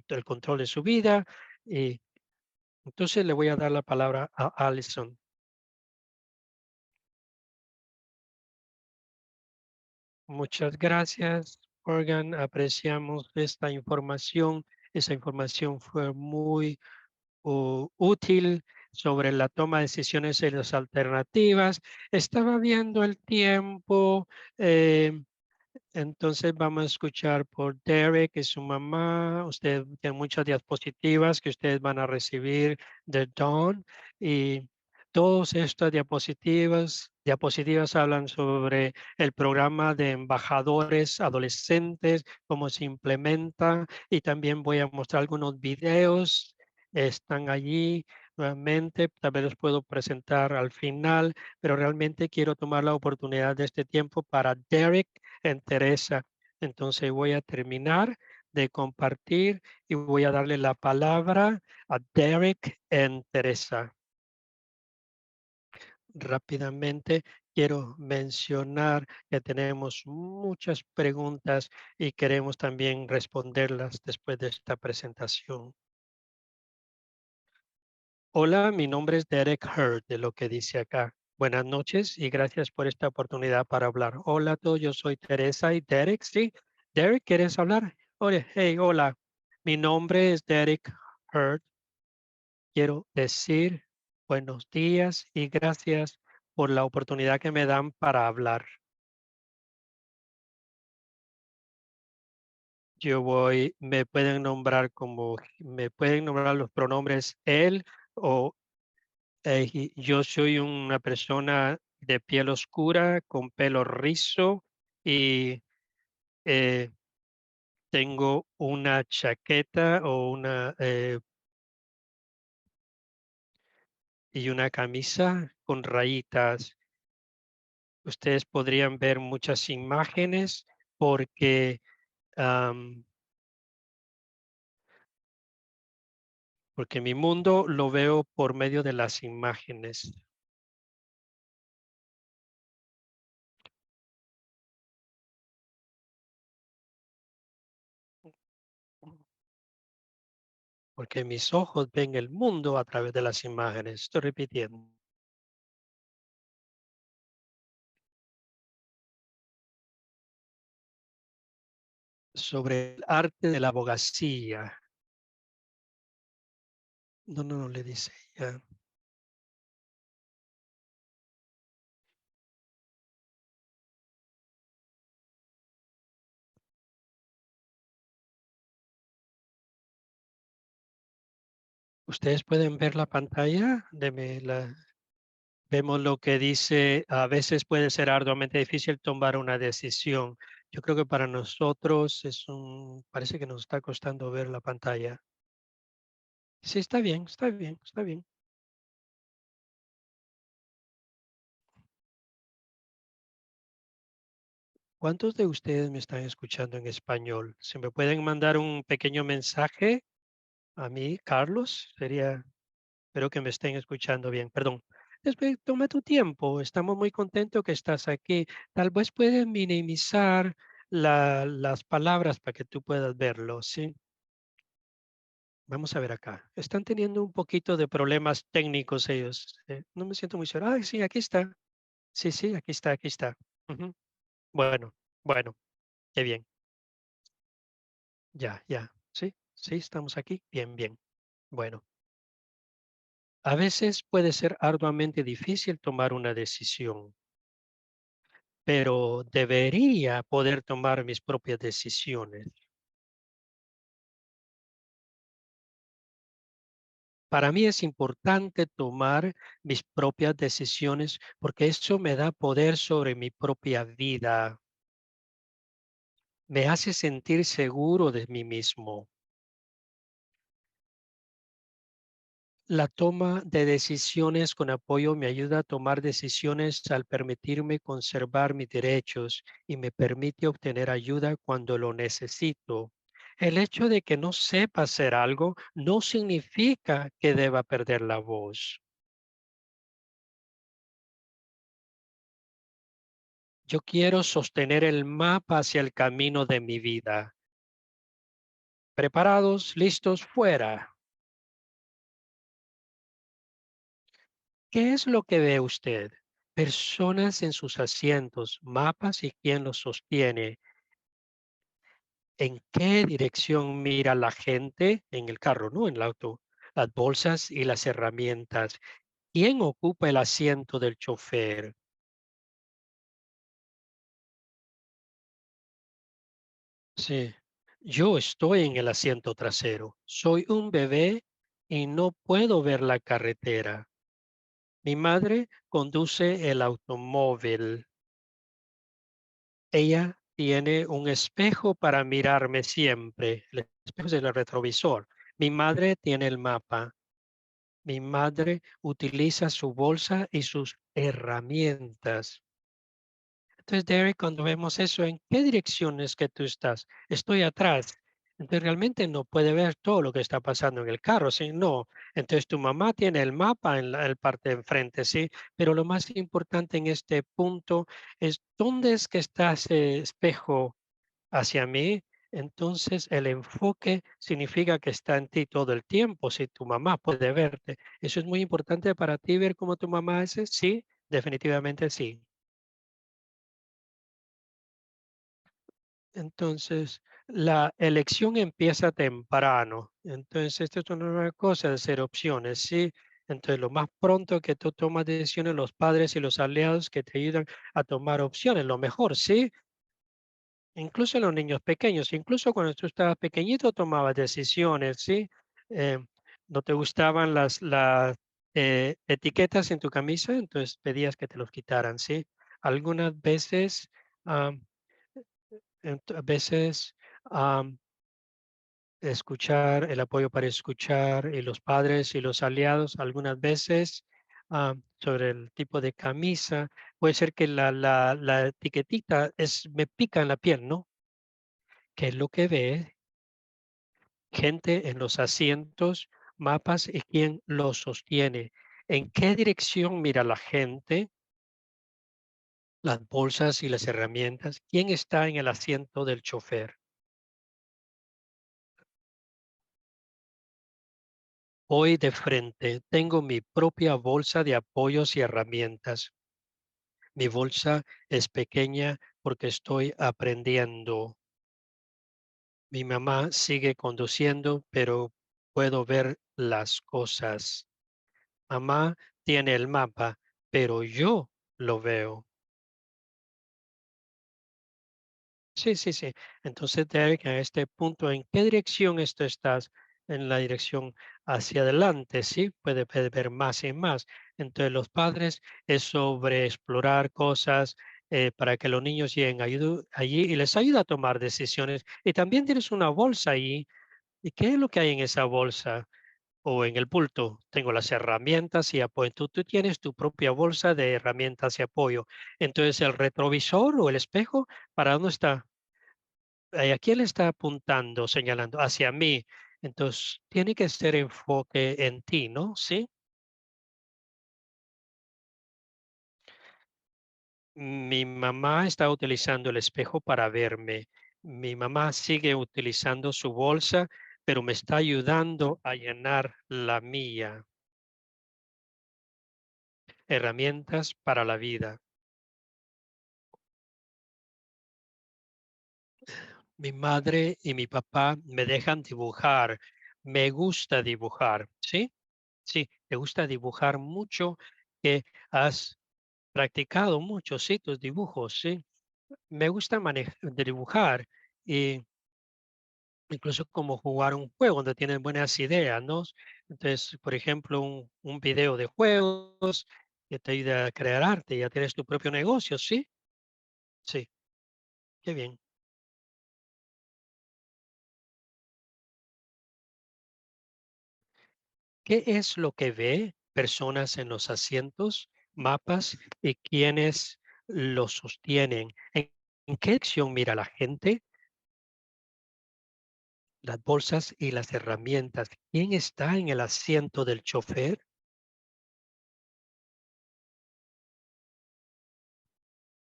Speaker 1: el control de su vida. Y entonces le voy a dar la palabra a Alison. Muchas gracias, Morgan. Apreciamos esta información. Esa información fue muy útil sobre la toma de decisiones y las alternativas. Estaba viendo el tiempo. eh, Entonces vamos a escuchar por Derek y su mamá. Usted tiene muchas diapositivas que ustedes van a recibir de Dawn. Y todas estas diapositivas hablan sobre el programa de embajadores adolescentes, cómo se implementa. Y también voy a mostrar algunos videos. Están allí nuevamente. Tal vez los puedo presentar al final, pero realmente quiero tomar la oportunidad de este tiempo para Derek en Teresa. Entonces voy a terminar de compartir y voy a darle la palabra a Derek en Teresa. Rápidamente quiero mencionar que tenemos muchas preguntas y queremos también responderlas después de esta presentación. Hola, mi nombre es Derek Hurd, de lo que dice acá. Buenas noches y gracias por esta oportunidad para hablar. Hola a todos, yo soy Teresa y Derek, sí. Derek, ¿quieres hablar? Oye, hey, hola. Mi nombre es Derek Hurd. Quiero decir buenos días y gracias por la oportunidad que me dan para hablar. Me pueden nombrar los pronombres él o yo soy una persona de piel oscura, con pelo rizo y eh, tengo una chaqueta o y una camisa con rayitas. Ustedes podrían ver muchas imágenes porque, am, porque mi mundo lo veo por medio de las imágenes. Porque mis ojos ven el mundo a través de las imágenes. Estoy repitiendo. Sobre el arte de la abogacía. No, no, no, le dice ella. ¿Ustedes pueden ver la pantalla? Vemos lo que dice, a veces puede ser arduamente difícil tomar una decisión. Yo creo que para nosotros parece que nos está costando ver la pantalla. Sí, está bien, está bien, está bien. ¿Cuántos de ustedes me están escuchando en español? Si me pueden mandar un pequeño mensaje a mí, Carlos, espero que me estén escuchando bien. Perdón. Después, toma tu tiempo. Estamos muy contentos que estás aquí. Tal vez puedes minimizar las palabras para que tú puedas verlo, ¿sí? Vamos a ver acá. Están teniendo un poquito de problemas técnicos ellos. No me siento muy seguro. Ah, sí, aquí está. Sí, sí, aquí está, aquí está. Ujú. Bueno, bueno, qué bien. Ya, ya. Sí, sí, estamos aquí. Bien, bien. Bueno, a veces puede ser arduamente difícil tomar una decisión, pero debería poder tomar mis propias decisiones. Para mí es importante tomar mis propias decisiones porque eso me da poder sobre mi propia vida. Me hace sentir seguro de mí mismo. La toma de decisiones con apoyo me ayuda a tomar decisiones al permitirme conservar mis derechos y me permite obtener ayuda cuando lo necesito. El hecho de que no sepa hacer algo no significa que deba perder la voz. Yo quiero sostener el mapa hacia el camino de mi vida. ¿Preparados? ¿Listos? Fuera. ¿Qué es lo que ve usted? Personas en sus asientos, mapas y quién los sostiene. ¿En qué dirección mira la gente en el carro, no en el auto? Las bolsas y las herramientas. ¿Quién ocupa el asiento del chofer? Sí, yo estoy en el asiento trasero. Soy un bebé y no puedo ver la carretera. Mi madre conduce el automóvil. Ella tiene un espejo para mirarme siempre. El espejo es el retrovisor. Mi madre tiene el mapa. Mi madre utiliza su bolsa y sus herramientas. Entonces, Derek, cuando vemos eso, ¿en qué dirección es que tú estás? Estoy atrás. Entonces, realmente no puede ver todo lo que está pasando en el carro, ¿sí? No. Entonces, tu mamá tiene el mapa en la parte de enfrente, ¿sí? Pero lo más importante en este punto es, ¿dónde es que está ese espejo hacia mí? Entonces, el enfoque significa que está en ti todo el tiempo, si tu mamá puede verte. ¿Eso es muy importante para ti, ver cómo tu mamá hace? Sí, definitivamente sí. Entonces, la elección empieza temprano. Entonces, esto es una nueva cosa de hacer opciones, ¿sí? Entonces, lo más pronto que tú tomas decisiones, los padres y los aliados que te ayudan a tomar opciones, lo mejor, ¿sí? Incluso los niños pequeños, incluso cuando tú estabas pequeñito tomabas decisiones, ¿sí? Eh, no te gustaban las etiquetas en tu camisa, entonces pedías que te los quitaran, ¿sí? Algunas veces, am, a veces escuchar, el apoyo para escuchar y los padres y los aliados, algunas veces sobre el tipo de camisa. Puede ser que la etiquetita me pica en la piel, ¿no? ¿Qué es lo que ve? Gente en los asientos, mapas y quién los sostiene. ¿En qué dirección mira la gente? Las bolsas y las herramientas. ¿Quién está en el asiento del chofer? Hoy de frente tengo mi propia bolsa de apoyos y herramientas. Mi bolsa es pequeña porque estoy aprendiendo. Mi mamá sigue conduciendo, pero puedo ver las cosas. Mamá tiene el mapa, pero yo lo veo. Sí, sí, sí. Entonces, Derek, a este punto, ¿en qué dirección esto estás? En la dirección hacia adelante, sí, puede ver más y más. Entonces, los padres es sobre explorar cosas para que los niños lleguen allí y les ayuda a tomar decisiones. Y también tienes una bolsa ahí. ¿Y qué es lo que hay en esa bolsa o en el bulto? Tengo las herramientas y apoyo. Tú tienes tu propia bolsa de herramientas y apoyo. Entonces, el retrovisor o el espejo, ¿para dónde está? ¿A quién le está apuntando, señalando? Hacia mí. Entonces, tiene que ser enfoque en ti, ¿no? Sí. Mi mamá está utilizando el espejo para verme. Mi mamá sigue utilizando su bolsa, pero me está ayudando a llenar la mía. Herramientas para la vida. Mi madre y mi papá me dejan dibujar. Me gusta dibujar, ¿sí? Sí, te gusta dibujar mucho, que has practicado mucho, sí, tus dibujos, sí. Me gusta dibujar y incluso como jugar un juego donde tienen buenas ideas, ¿no? Entonces, por ejemplo, un video de juegos que te ayuda a crear arte, ya tienes tu propio negocio, ¿sí? Sí, qué bien. ¿Qué es lo que ve? Personas en los asientos, mapas y quienes los sostienen. ¿En qué dirección mira la gente? Las bolsas y las herramientas. ¿Quién está en el asiento del chofer?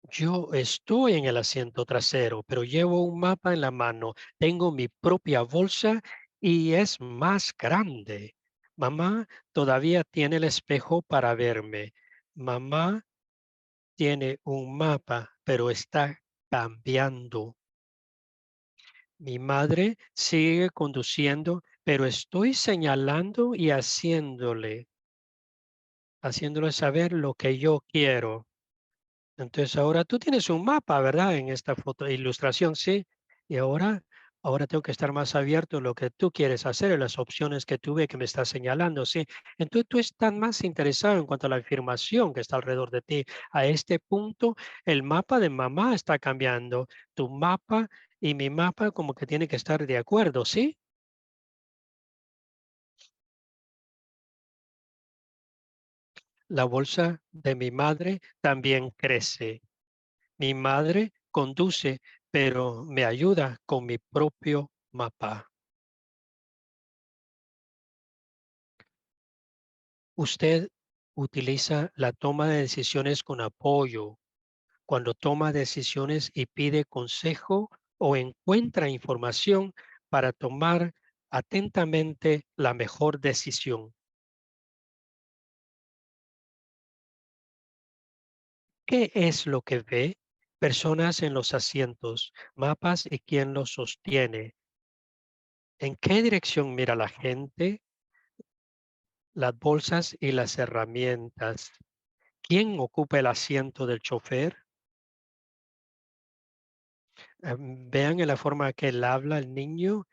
Speaker 1: Yo estoy en el asiento trasero, pero llevo un mapa en la mano. Tengo mi propia bolsa y es más grande. Mamá todavía tiene el espejo para verme. Mamá tiene un mapa, pero está cambiando. Mi madre sigue conduciendo, pero estoy señalando y haciéndole saber lo que yo quiero. Entonces ahora tú tienes un mapa, ¿verdad? En esta foto, ilustración, sí. Y ahora tengo que estar más abierto a lo que tú quieres hacer, en las opciones que tú ves que me estás señalando, sí. Entonces tú estás más interesado en cuanto a la información que está alrededor de ti. A este punto, el mapa de mamá está cambiando. Tu mapa y mi mapa como que tiene que estar de acuerdo, ¿sí? La bolsa de mi madre también crece. Mi madre conduce, pero me ayuda con mi propio mapa. Usted utiliza la toma de decisiones con apoyo cuando toma decisiones y pide consejo o encuentra información para tomar atentamente la mejor decisión. ¿Qué es lo que ve? Personas en los asientos, mapas y quién los sostiene. ¿En qué dirección mira la gente? Las bolsas y las herramientas. ¿Quién ocupa el asiento del chofer? Vean en la forma que él habla, el niño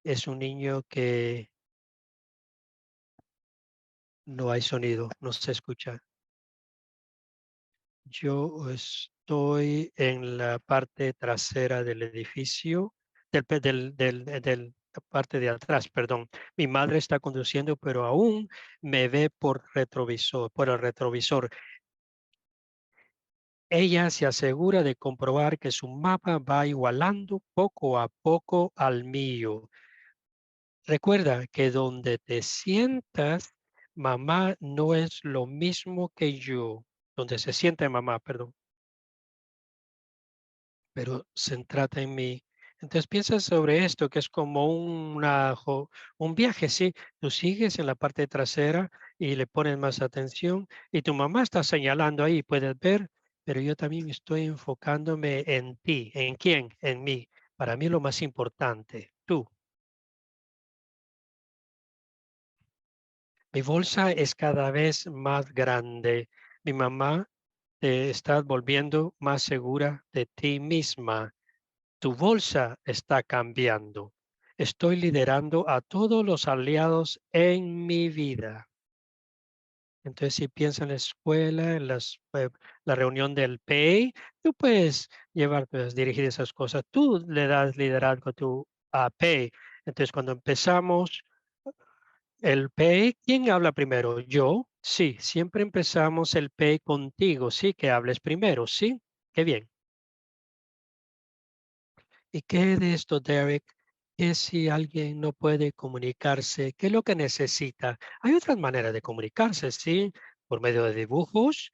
Speaker 1: es un niño que no hay sonido, no se escucha. Yo estoy en la parte trasera del edificio, del parte de atrás, perdón. Mi madre está conduciendo, pero aún me ve por el retrovisor. Ella se asegura de comprobar que su mapa va igualando poco a poco al mío. Recuerda que donde te sientas, mamá no es lo mismo que yo. Donde se sienta mamá, perdón, pero centrate en mí. Entonces piensa sobre esto, que es como un viaje, ¿sí? Tú sigues en la parte trasera y le pones más atención y tu mamá está señalando ahí, puedes ver, pero yo también estoy enfocándome en ti. ¿En quién? En mí. Para mí lo más importante, tú. Mi bolsa es cada vez más grande. Mi mamá, te estás volviendo más segura de ti misma. Tu bolsa está cambiando. Estoy liderando a todos los aliados en mi vida. Entonces, si piensas en la escuela, la reunión del PEI, tú puedes puedes dirigir esas cosas. Tú le das liderazgo a tu PEI. Entonces, cuando empezamos el PEI, ¿quién habla primero? ¿Yo? Sí, siempre empezamos el PEI contigo. Sí, que hables primero. Sí, qué bien. ¿Y qué de esto, Derek? ¿Qué si alguien no puede comunicarse? ¿Qué es lo que necesita? Hay otras maneras de comunicarse, ¿sí? Por medio de dibujos,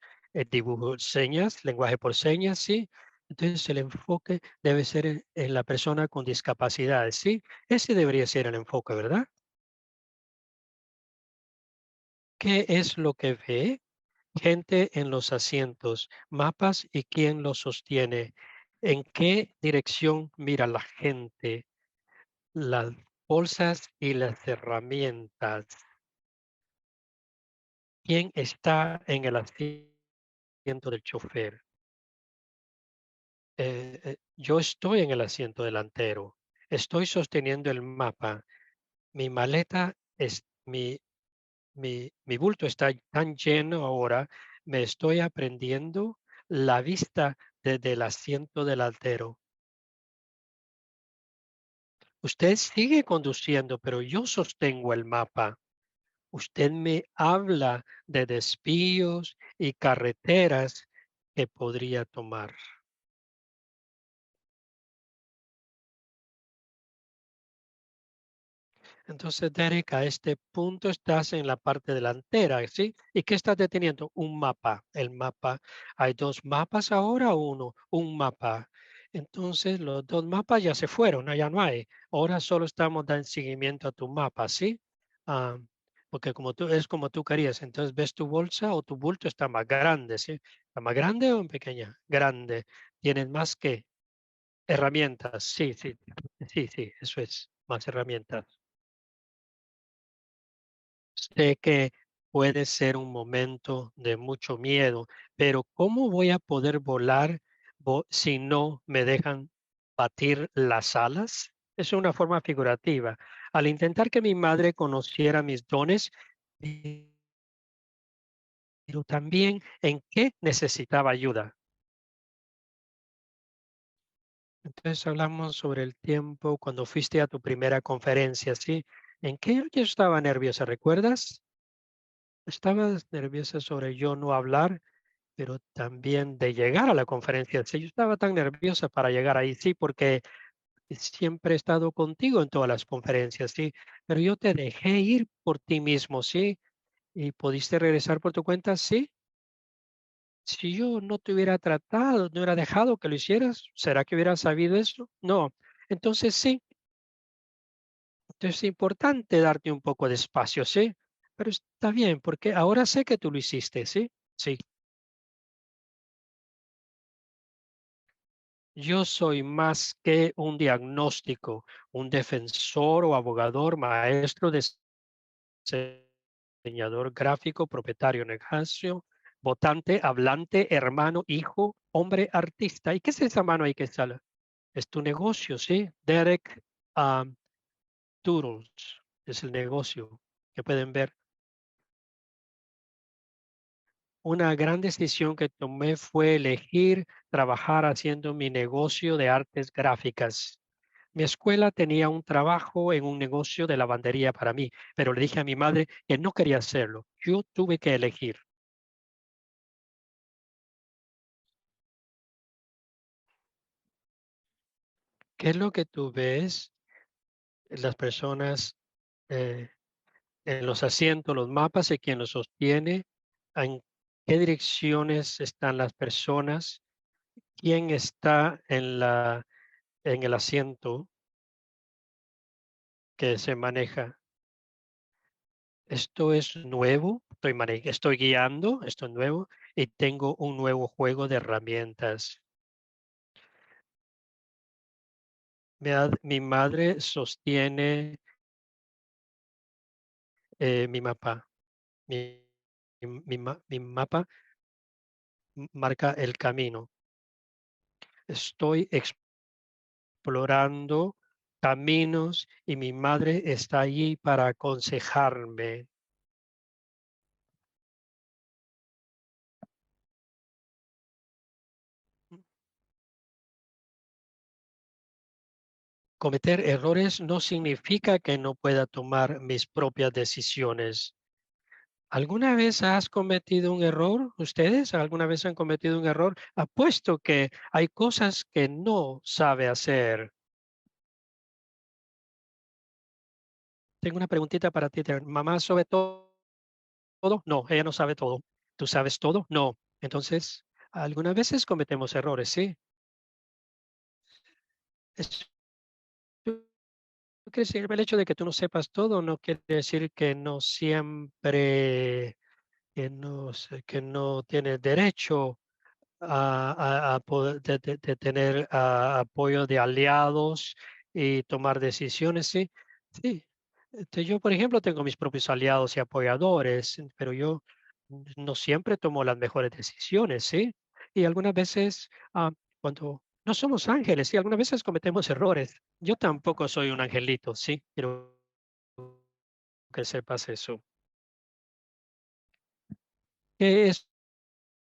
Speaker 1: dibujos, señas, lenguaje por señas, ¿sí? Entonces el enfoque debe ser en la persona con discapacidad, ¿sí? Ese debería ser el enfoque, ¿verdad? ¿Qué es lo que ve? Gente en los asientos, mapas y quién los sostiene. ¿En qué dirección mira la gente? Las bolsas y las herramientas. ¿Quién está en el asiento del chofer? Yo estoy en el asiento delantero. Estoy sosteniendo el mapa. Mi maleta es mi bulto está tan lleno ahora. Me estoy aprendiendo la vista desde el asiento delantero. Usted sigue conduciendo, pero yo sostengo el mapa. Usted me habla de desvíos y carreteras que podría tomar. Entonces, Derek, a este punto estás en la parte delantera, ¿sí? ¿Y qué estás deteniendo? Un mapa. El mapa. ¿Hay dos mapas ahora o uno? Un mapa. Entonces, los dos mapas ya se fueron, ya no hay. Ahora solo estamos dando seguimiento a tu mapa, ¿sí? Ah, porque como tú querías, entonces ves tu bolsa o tu bulto está más grande, ¿sí? ¿Está más grande o en pequeña? Grande. Tienes más que herramientas. Sí, sí, sí, sí, eso es, más herramientas. Sé que puede ser un momento de mucho miedo, pero ¿cómo voy a poder volar si no me dejan batir las alas? Es una forma figurativa. Al intentar que mi madre conociera mis dones, pero también en qué necesitaba ayuda. Entonces hablamos sobre el tiempo cuando fuiste a tu primera conferencia, ¿sí? ¿En qué yo estaba nerviosa? ¿Recuerdas? Estabas nerviosa sobre yo no hablar, pero también de llegar a la conferencia. Sí, yo estaba tan nerviosa para llegar ahí, sí, porque siempre he estado contigo en todas las conferencias, sí, pero yo te dejé ir por ti mismo, sí, y pudiste regresar por tu cuenta, sí. Si yo no te hubiera tratado, no hubiera dejado que lo hicieras, ¿será que hubieras sabido eso? No. Entonces sí, entonces es importante darte un poco de espacio, sí, pero está bien, porque ahora sé que tú lo hiciste, sí, sí. Yo soy más que un diagnóstico, un defensor o abogador, maestro, diseñador gráfico, propietario de negocio, votante, hablante, hermano, hijo, hombre, artista. ¿Y qué es esa mano ahí que sale? Es tu negocio, ¿sí? Derek um, Toodles es el negocio que pueden ver. Una gran decisión que tomé fue elegir trabajar haciendo mi negocio de artes gráficas. Mi escuela tenía un trabajo en un negocio de lavandería para mí, pero le dije a mi madre que no quería hacerlo. Yo tuve que elegir. ¿Qué es lo que tú ves las personas eh, en los asientos, los mapas y quien los sostiene? ¿En qué direcciones están las personas? ¿Quién está en el asiento que se maneja? Esto es nuevo, estoy guiando, esto es nuevo y tengo un nuevo juego de herramientas. Mi madre sostiene mi mapa. Mi, mi mapa marca el camino. Estoy explorando caminos y mi madre está allí para aconsejarme. Cometer errores no significa que no pueda tomar mis propias decisiones. ¿Alguna vez has cometido un error? ¿Ustedes alguna vez han cometido un error? Apuesto que hay cosas que no sabe hacer. Tengo una preguntita para ti. ¿Mamá sabe todo? No, ella no sabe todo. ¿Tú sabes todo? No. Entonces, algunas veces cometemos errores, sí. Es- quiere decir, el hecho de que tú no sepas todo no quiere decir que no siempre, que no tienes derecho a poder de tener apoyo de aliados y tomar decisiones, sí. Sí. Yo, por ejemplo, tengo mis propios aliados y apoyadores, pero yo no siempre tomo las mejores decisiones, ¿sí? Y algunas veces, cuando no somos ángeles, sí, algunas veces cometemos errores. Yo tampoco soy un angelito, sí, quiero que sepas eso. ¿Qué es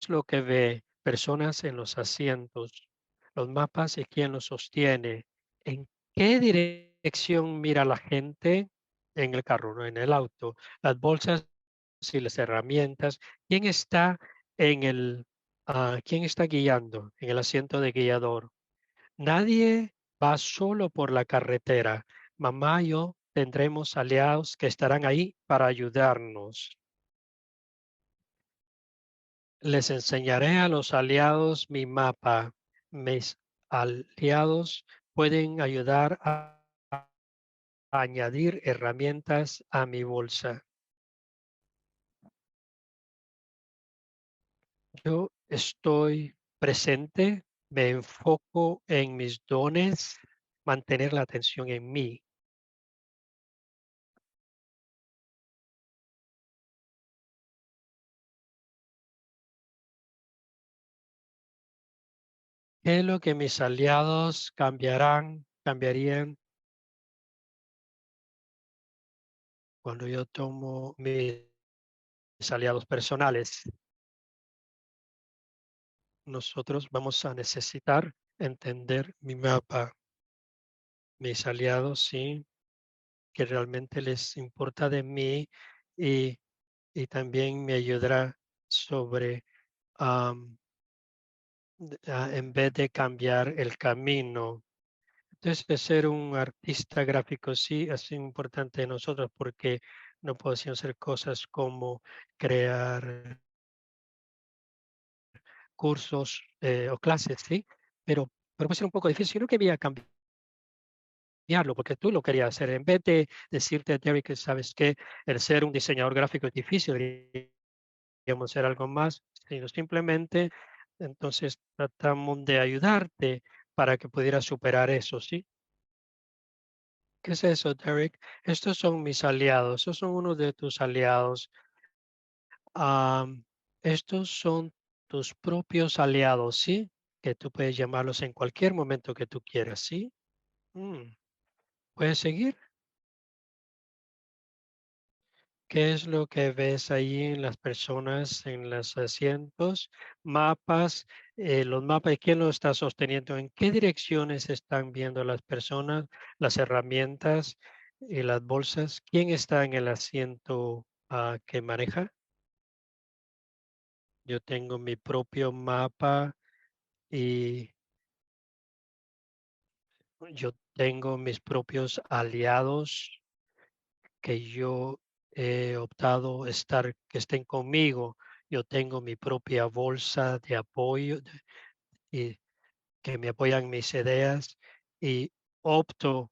Speaker 1: lo que ve? Personas en los asientos, los mapas y quién los sostiene. ¿En qué dirección mira la gente en el carro, no en el auto? Las bolsas y las herramientas. ¿Quién está quién está guiando en el asiento de guiador? Nadie va solo por la carretera. Mamá y yo tendremos aliados que estarán ahí para ayudarnos. Les enseñaré a los aliados mi mapa. Mis aliados pueden ayudar a añadir herramientas a mi bolsa. Yo estoy presente, me enfoco en mis dones, mantener la atención en mí. ¿Qué es lo que mis aliados cambiarían cuando yo tomo mis aliados personales? Nosotros vamos a necesitar entender mi mapa, mis aliados, sí, que realmente les importa de mí y, y también me ayudará sobre, en vez de cambiar el camino. Entonces, de ser un artista gráfico, sí, es importante de nosotros porque no podemos hacer cosas como crear cursos o clases, sí, pero puede ser un poco difícil. Yo no quería cambiarlo porque tú lo querías hacer. En vez de decirte, Derek, que sabes que el ser un diseñador gráfico es difícil, queríamos hacer algo más, sino simplemente entonces tratamos de ayudarte para que pudieras superar eso, ¿sí? ¿Qué es eso, Derek? Estos son mis aliados, estos son uno de tus aliados. Am, estos son tus propios aliados, ¿sí? Que tú puedes llamarlos en cualquier momento que tú quieras, ¿sí? Mm, ¿puedes seguir? ¿Qué es lo que ves ahí en las personas, en los asientos? Mapas. los mapas, ¿quién los está sosteniendo? ¿En qué direcciones están viendo las personas, las herramientas y las bolsas? ¿Quién está en el asiento que maneja? Yo tengo mi propio mapa y yo tengo mis propios aliados que yo he optado que estén conmigo. Yo tengo mi propia bolsa de apoyo y que me apoyan mis ideas y opto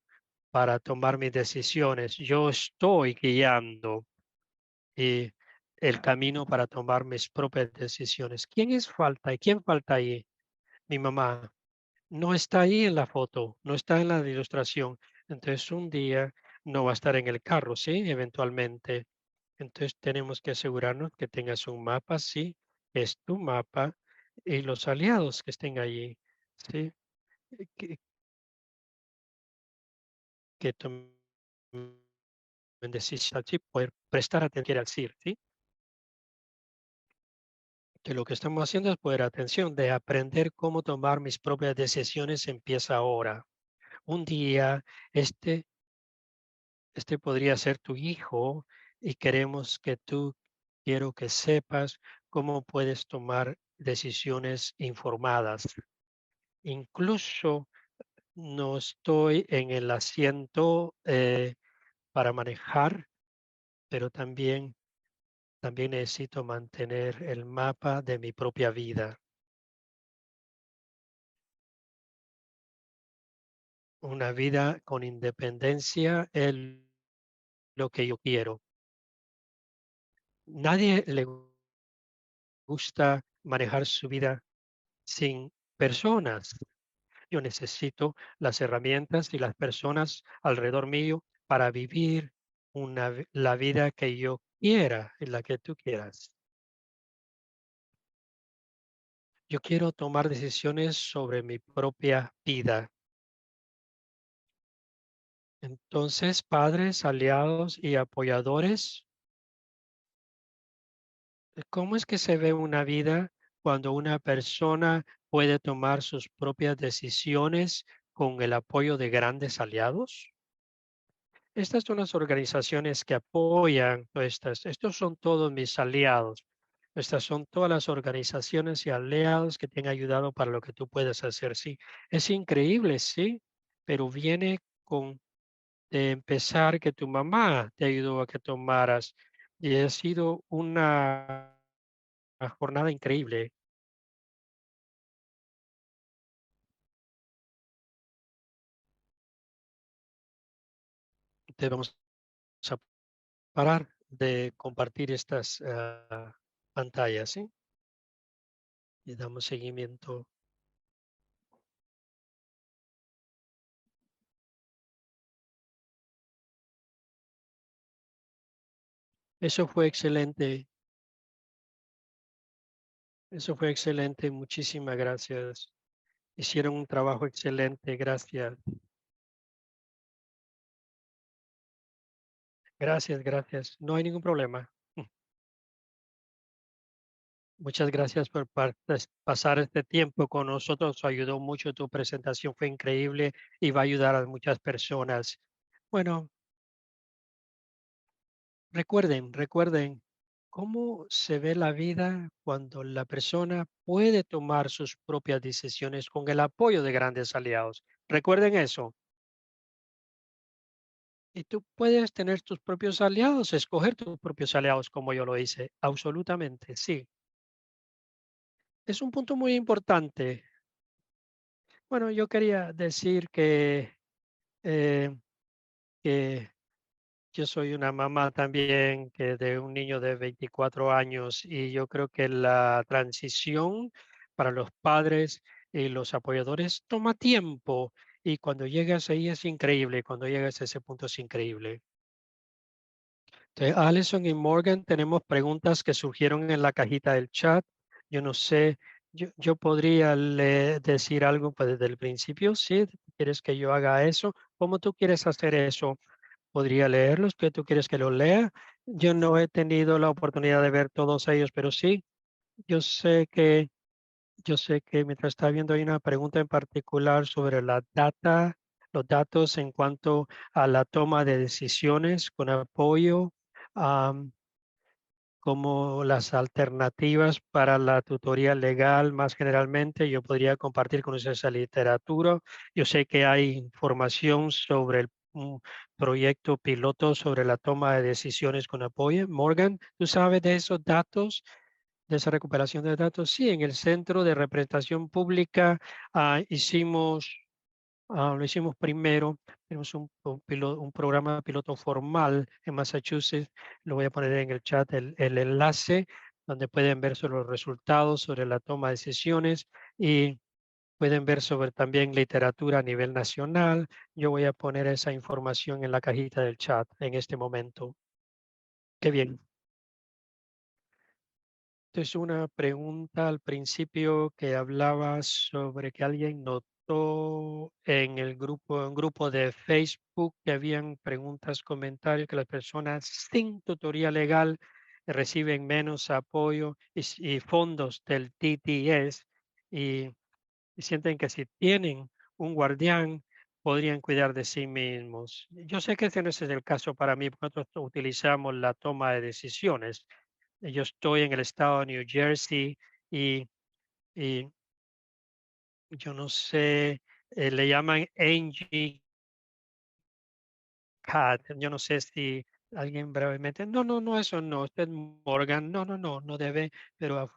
Speaker 1: para tomar mis decisiones. Yo estoy guiando y el camino para tomar mis propias decisiones. ¿Quién falta ahí? Mi mamá. No está ahí en la foto, no está en la ilustración. Entonces un día no va a estar en el carro, ¿sí? Eventualmente. Entonces tenemos que asegurarnos que tengas un mapa, sí, es tu mapa y los aliados que estén allí, ¿sí? Que, que tomen decisión, sí, poder prestar atención al CIR, ¿sí? Que lo que estamos haciendo es poner atención de aprender cómo tomar mis propias decisiones empieza ahora. Un día, este podría ser tu hijo y queremos que quiero que sepas cómo puedes tomar decisiones informadas. Incluso no estoy en el asiento para manejar, pero también necesito mantener el mapa de mi propia vida. Una vida con independencia es lo que yo quiero. Nadie le gusta manejar su vida sin personas. Yo necesito las herramientas y las personas alrededor mío para vivir la vida que yo quiera, en la que tú quieras. Yo quiero tomar decisiones sobre mi propia vida. Entonces, padres, aliados y apoyadores, ¿cómo es que se ve una vida cuando una persona puede tomar sus propias decisiones con el apoyo de grandes aliados? Estas son las organizaciones que apoyan estos son todos mis aliados. Estas son todas las organizaciones y aliados que te han ayudado para lo que tú puedes hacer. Sí, es increíble, sí, pero viene con de empezar que tu mamá te ayudó a que tomaras y ha sido una jornada increíble. Te vamos a parar de compartir estas pantallas, ¿sí? Y damos seguimiento. Eso fue excelente. Eso fue excelente. Muchísimas gracias. Hicieron un trabajo excelente. Gracias. Gracias, gracias. No hay ningún problema. Muchas gracias por pasar este tiempo con nosotros. Ayudó mucho. Tu presentación fue increíble y va a ayudar a muchas personas. Bueno, recuerden cómo se ve la vida cuando la persona puede tomar sus propias decisiones con el apoyo de grandes aliados. Recuerden eso. Y tú puedes tener tus propios aliados, escoger tus propios aliados, como yo lo hice. Absolutamente, sí. Es un punto muy importante. Bueno, yo quería decir eh, que yo soy una mamá también que de un niño de 24 años y yo creo que la transición para los padres y los apoyadores toma tiempo y cuando llegas ahí es increíble, cuando llegas a ese punto es increíble. Alison y Morgan, tenemos preguntas que surgieron en la cajita del chat. Yo no sé, yo podría decir algo pues, desde el principio. Si quieres que yo haga eso, ¿cómo tú quieres hacer eso? Podría leerlos, que tú quieres que los lea. Yo no he tenido la oportunidad de ver todos ellos, pero sí, yo sé que Yo sé que mientras está viendo hay una pregunta en particular sobre los datos en cuanto a la toma de decisiones con apoyo, como las alternativas para la tutoría legal más generalmente. Yo podría compartir con ustedes esa literatura. Yo sé que hay información sobre un proyecto piloto sobre la toma de decisiones con apoyo. Morgan, ¿tú sabes de esos datos, de esa recuperación de datos? Sí, en el Centro de Representación Pública lo hicimos primero. Tenemos un programa piloto formal en Massachusetts. Lo voy a poner en el chat el enlace donde pueden ver sobre los resultados, sobre la toma de decisiones y pueden ver sobre también literatura a nivel nacional. Yo voy a poner esa información en la cajita del chat en este momento. Qué bien. Entonces, una pregunta al principio que hablaba sobre que alguien notó en el grupo, un grupo de Facebook que habían preguntas, comentarios, que las personas sin tutoría legal reciben menos apoyo y fondos del TTS y, y sienten que si tienen un guardián podrían cuidar de sí mismos. Yo sé que ese no es el caso para mí, porque nosotros utilizamos la toma de decisiones. Yo estoy en el estado de New Jersey y yo no sé, le llaman Angie Cat. Yo no sé si alguien brevemente, no, no, no, eso no, usted Morgan, no, no, no, no debe, pero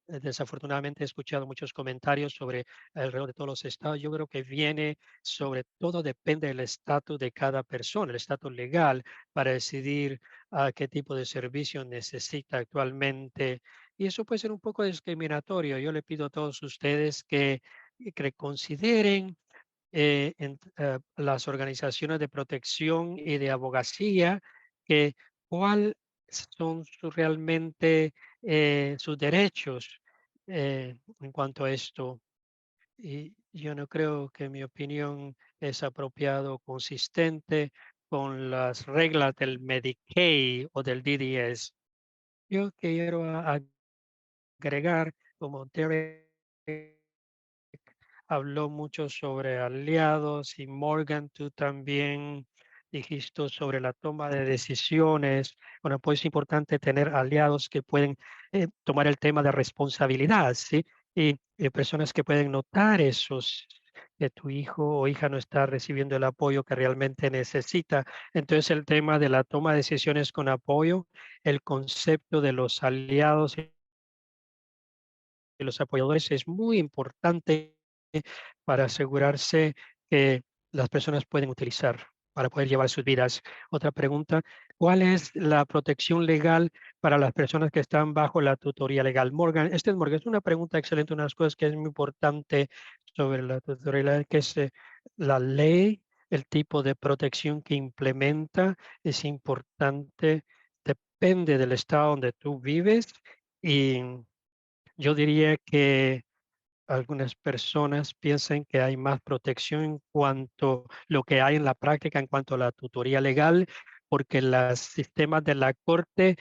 Speaker 1: desafortunadamente he escuchado muchos comentarios sobre alrededor de todos los estados. Yo creo que viene, sobre todo depende del estatus de cada persona, el estatus legal, para decidir qué tipo de servicio necesita actualmente. Y eso puede ser un poco discriminatorio. Yo le pido a todos ustedes que consideren las organizaciones de protección y de abogacía, que cuáles son realmente sus derechos en cuanto a esto. Y yo no creo que mi opinión es apropiado o consistente con las reglas del Medicaid o del DDS. Yo quiero agregar, como Derek habló mucho sobre aliados y Morgan, tú también dijiste sobre la toma de decisiones. Bueno, pues es importante tener aliados que pueden tomar el tema de responsabilidad, ¿sí? Y personas que pueden notar esos, que tu hijo o hija no está recibiendo el apoyo que realmente necesita. Entonces, el tema de la toma de decisiones con apoyo, el concepto de los aliados de los apoyadores es muy importante para asegurarse que las personas pueden utilizar para poder llevar sus vidas. Otra pregunta, ¿cuál es la protección legal para las personas que están bajo la tutoría legal? Morgan, este es Morgan, es una pregunta excelente, una de las cosas que es muy importante sobre la tutoría legal, que es la ley, el tipo de protección que implementa, es importante, depende del estado donde tú vives y yo diría que algunas personas piensan que hay más protección en cuanto a lo que hay en la práctica en cuanto a la tutoría legal, porque los sistemas de la corte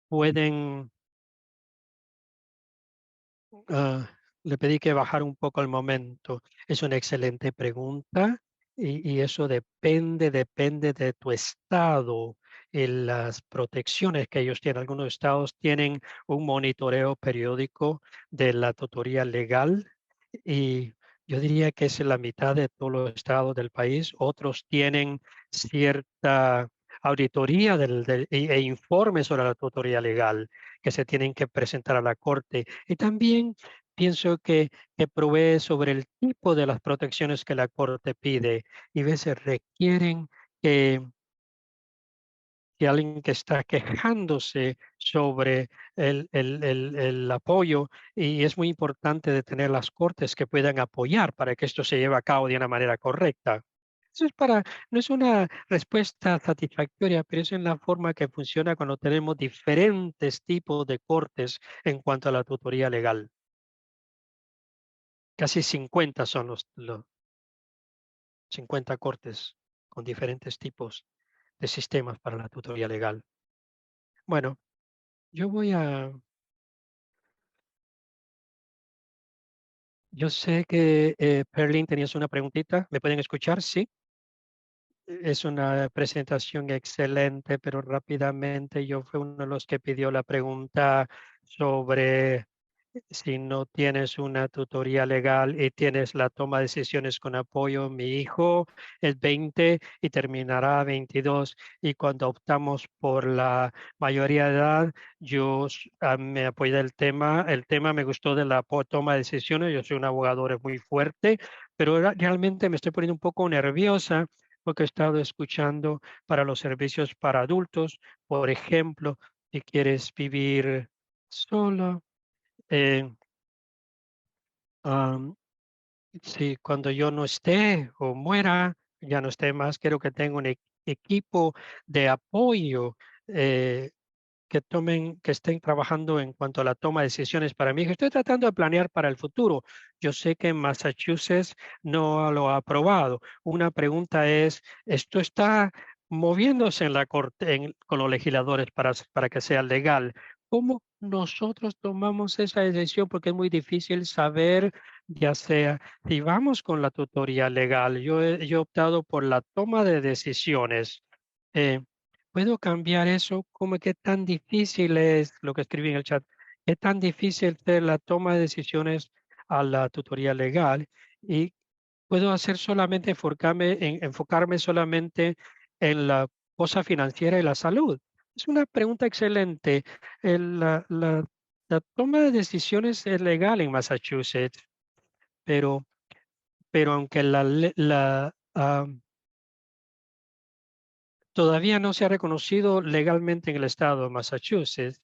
Speaker 1: pueden le pedí que bajara un poco al momento. Es una excelente pregunta y eso depende de tu estado y las protecciones que ellos tienen. Algunos estados tienen un monitoreo periódico de la tutoría legal y yo diría que es en la mitad de todos los estados del país. Otros tienen cierta auditoría e informes sobre la tutoría legal que se tienen que presentar a la corte. Y también pienso que provee sobre el tipo de las protecciones que la Corte pide y a veces requieren que, que alguien que está quejándose sobre el apoyo y es muy importante de tener las Cortes que puedan apoyar para que esto se lleve a cabo de una manera correcta. Eso es no es una respuesta satisfactoria, pero es en la forma que funciona cuando tenemos diferentes tipos de cortes en cuanto a la tutoría legal. Casi 50 son los 50 cortes con diferentes tipos de sistemas para la tutoría legal. Bueno, yo voy a Yo sé que, Perlin, tenías una preguntita. ¿Me pueden escuchar? Sí. Es una presentación excelente, pero rápidamente yo fui uno de los que pidió la pregunta sobre si no tienes una tutoría legal y tienes la toma de decisiones con apoyo. Mi hijo es 20 y terminará 22, y cuando optamos por la mayoría de edad, me apoyé del tema. El tema me gustó de la toma de decisiones. Yo soy un abogado muy fuerte, pero realmente me estoy poniendo un poco nerviosa porque he estado escuchando para los servicios para adultos, por ejemplo, si quieres vivir solo. eh, Am, sí, cuando yo no esté o muera, ya no esté más, quiero que tenga un equipo de apoyo, eh, que estén trabajando en cuanto a la toma de decisiones para mí. Estoy tratando de planear para el futuro. Yo sé que Massachusetts no lo ha aprobado. Una pregunta es, ¿esto está moviéndose en la corte, con los legisladores para que sea legal? ¿Cómo nosotros tomamos esa decisión? Porque es muy difícil saber, ya sea, si vamos con la tutoría legal. Yo he optado por la toma de decisiones. Eh, ¿Puedo cambiar eso? ¿Cómo qué tan difícil es lo que escribí en el chat? ¿Qué tan difícil es la toma de decisiones a la tutoría legal? Y puedo hacer solamente enfocarme solamente en la cosa financiera y la salud. Es una pregunta excelente. La toma de decisiones es legal en Massachusetts, pero, pero aunque todavía no se ha reconocido legalmente en el estado de Massachusetts,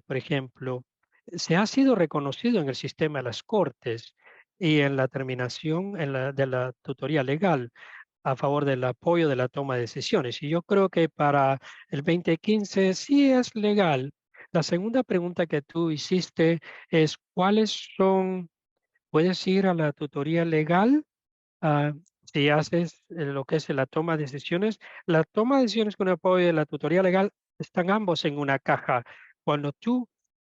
Speaker 1: por ejemplo, se ha sido reconocido en el sistema de las cortes y en la terminación de la tutoría legal a favor del apoyo de la toma de decisiones. Y yo creo que para el 2015 sí es legal. La segunda pregunta que tú hiciste es, ¿cuáles son, puedes ir a la tutoría legal? Ah, si haces lo que es la toma de decisiones, la toma de decisiones con apoyo de la tutoría legal están ambos en una caja. Cuando tú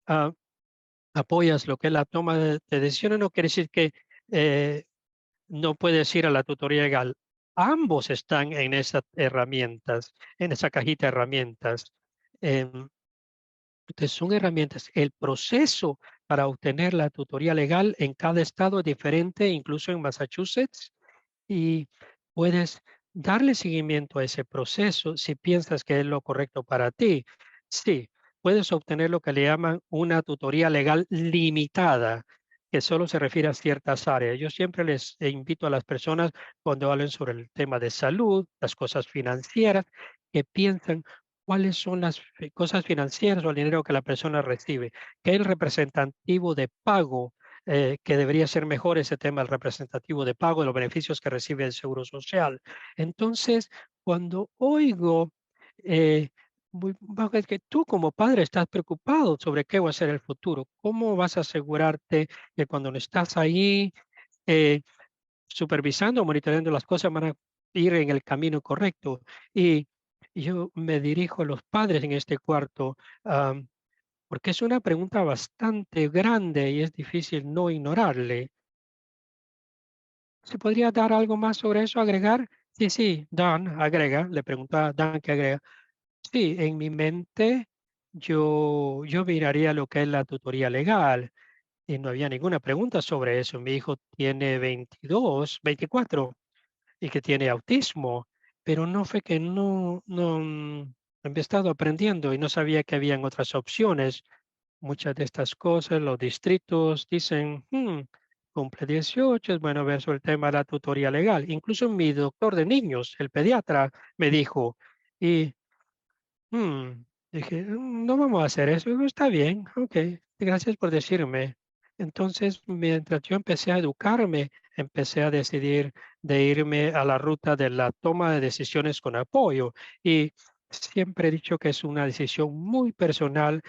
Speaker 1: ah, apoyas lo que es la toma de decisiones, no quiere decir que no puedes ir a la tutoría legal. Ambos están en esas herramientas, en esa cajita de herramientas. Em, entonces son herramientas. El proceso para obtener la tutoría legal en cada estado es diferente, incluso en Massachusetts, y puedes darle seguimiento a ese proceso si piensas que es lo correcto para ti. Sí, puedes obtener lo que le llaman una tutoría legal limitada, que solo se refiere a ciertas áreas. Yo siempre les invito a las personas cuando hablen sobre el tema de salud, las cosas financieras, que piensen cuáles son las cosas financieras o el dinero que la persona recibe, que es el representativo de pago, que debería ser mejor ese tema, el representativo de pago de los beneficios que recibe el Seguro Social. Entonces, cuando oigo, eh, es que tú como padre estás preocupado sobre qué va a ser el futuro, cómo vas a asegurarte que cuando no estás ahí eh, supervisando, monitoreando las cosas, van a ir en el camino correcto. Y yo me dirijo a los padres en este cuarto, porque es una pregunta bastante grande y es difícil no ignorarle. ¿Se podría dar algo más sobre eso, agregar? Sí, sí, Dan agrega, le pregunto a Dan que agrega. Sí, en mi mente yo miraría lo que es la tutoría legal y no había ninguna pregunta sobre eso. Mi hijo tiene 22, 24 y que tiene autismo, pero no fue que he estado aprendiendo y no sabía que habían otras opciones. Muchas de estas cosas, los distritos dicen, cumple 18, es bueno ver sobre el tema de la tutoría legal. Incluso mi doctor de niños, el pediatra, me dijo, y dije, no vamos a hacer eso". Digo, está bien, ok, gracias por decirme. Entonces, mientras yo empecé a educarme, empecé a decidir de irme a la ruta de la toma de decisiones con apoyo. Y siempre he dicho que es una decisión muy personal.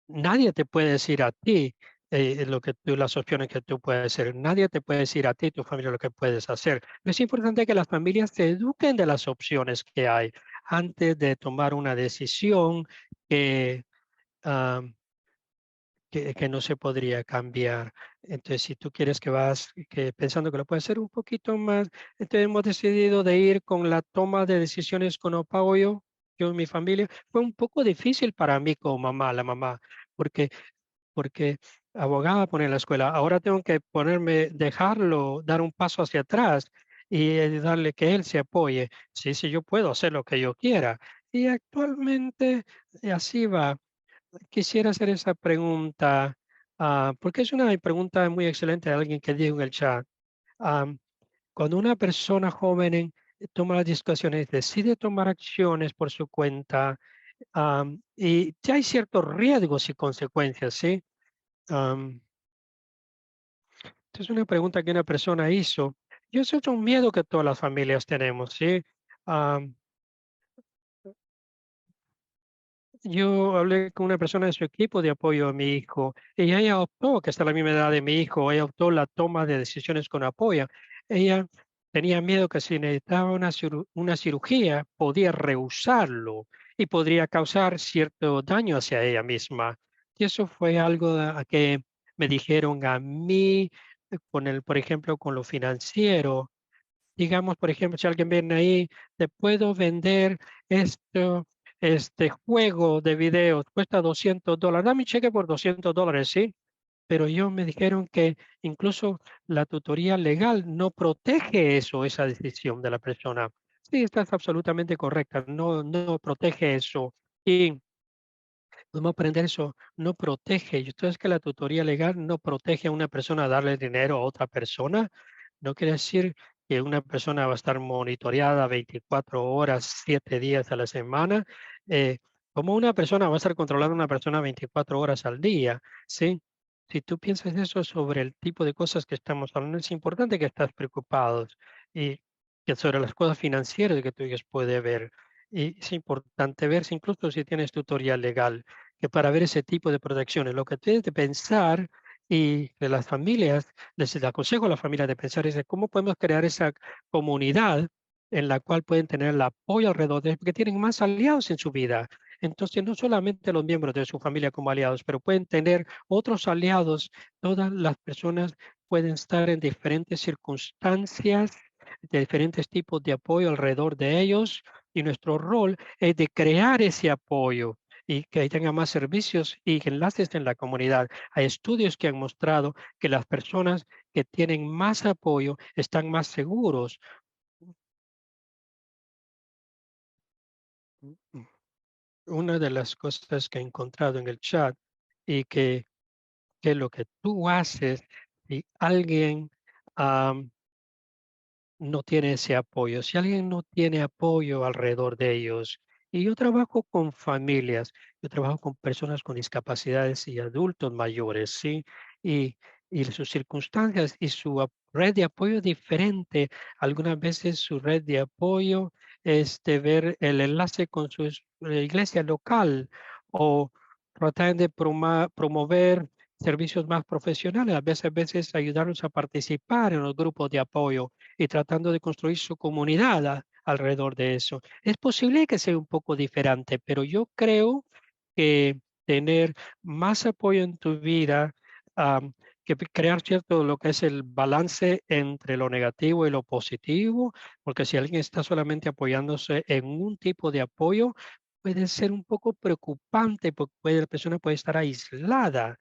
Speaker 1: Nadie te puede decir a ti las opciones que tú puedes hacer. Nadie te puede decir a ti, tu familia, lo que puedes hacer. Es importante que las familias se eduquen de las opciones que hay antes de tomar una decisión que, ah, que no se podría cambiar. Entonces, si tú quieres que pensando que lo puedes hacer un poquito más, entonces hemos decidido de ir con la toma de decisiones con apoyo. Yo y mi familia, fue un poco difícil para mí como mamá, la mamá, porque abogaba poner la escuela. Ahora tengo que dejarlo, dar un paso hacia atrás y darle que él se apoye. Sí, sí, yo puedo hacer lo que yo quiera. Y actualmente así va. Quisiera hacer esa pregunta, porque es una pregunta muy excelente de alguien que dijo en el chat. Am, Cuando una persona joven toma las decisiones, decide tomar acciones por su cuenta, y ya hay ciertos riesgos y consecuencias, ¿sí? Am, es una pregunta que una persona hizo. Yo sé, es un miedo que todas las familias tenemos, ¿sí? Am, yo hablé con una persona de su equipo de apoyo a mi hijo y ella optó, que está a la misma edad de mi hijo, ella optó la toma de decisiones con apoyo. Ella tenía miedo que si necesitaba una cirugía podía rehusarlo y podría causar cierto daño hacia ella misma. Y eso fue algo a que me dijeron a mí, por ejemplo, con lo financiero. Digamos, por ejemplo, si alguien viene ahí, te puedo vender esto, este juego de videos, cuesta $200. Dame un cheque por $200, ¿sí? Pero ellos me dijeron que incluso la tutoría legal no protege eso, esa decisión de la persona. Sí, estás absolutamente correcta, no protege eso. Y podemos aprender eso, no protege. Y ustedes que la tutoría legal no protege a una persona a darle dinero a otra persona. No quiere decir que una persona va a estar monitoreada 24 horas, 7 días a la semana. Como una persona va a estar controlando a una persona 24 horas al día, ¿sí? Si tú piensas eso sobre el tipo de cosas que estamos hablando, es importante que estás preocupados y que sobre las cosas financieras que tú ellos puede ver. Y es importante ver si incluso si tienes tutorial legal, que para ver ese tipo de protecciones, lo que tienes de pensar y de las familias, les aconsejo a la familia de pensar es de cómo podemos crear esa comunidad en la cual pueden tener el apoyo alrededor de ellos, porque tienen más aliados en su vida. Entonces, no solamente los miembros de su familia como aliados, pero pueden tener otros aliados. Todas las personas pueden estar en diferentes circunstancias, de diferentes tipos de apoyo alrededor de ellos, y nuestro rol es de crear ese apoyo y que tenga más servicios y enlaces en la comunidad. Hay estudios que han mostrado que las personas que tienen más apoyo están más seguros. Una de las cosas que he encontrado en el chat y que lo que tú haces, si alguien no tiene ese apoyo, si alguien no tiene apoyo alrededor de ellos, y yo trabajo con familias, yo trabajo con personas con discapacidades y adultos mayores, ¿sí? Y, y sus circunstancias y su red de apoyo es diferente. Algunas veces su red de apoyo es de ver el enlace con su iglesia local o tratar de promover servicios más profesionales, a veces ayudarlos a participar en los grupos de apoyo y tratando de construir su comunidad alrededor de eso. Es posible que sea un poco diferente, pero yo creo que tener más apoyo en tu vida, que crear cierto lo que es el balance entre lo negativo y lo positivo, porque si alguien está solamente apoyándose en un tipo de apoyo, puede ser un poco preocupante porque la persona puede estar aislada.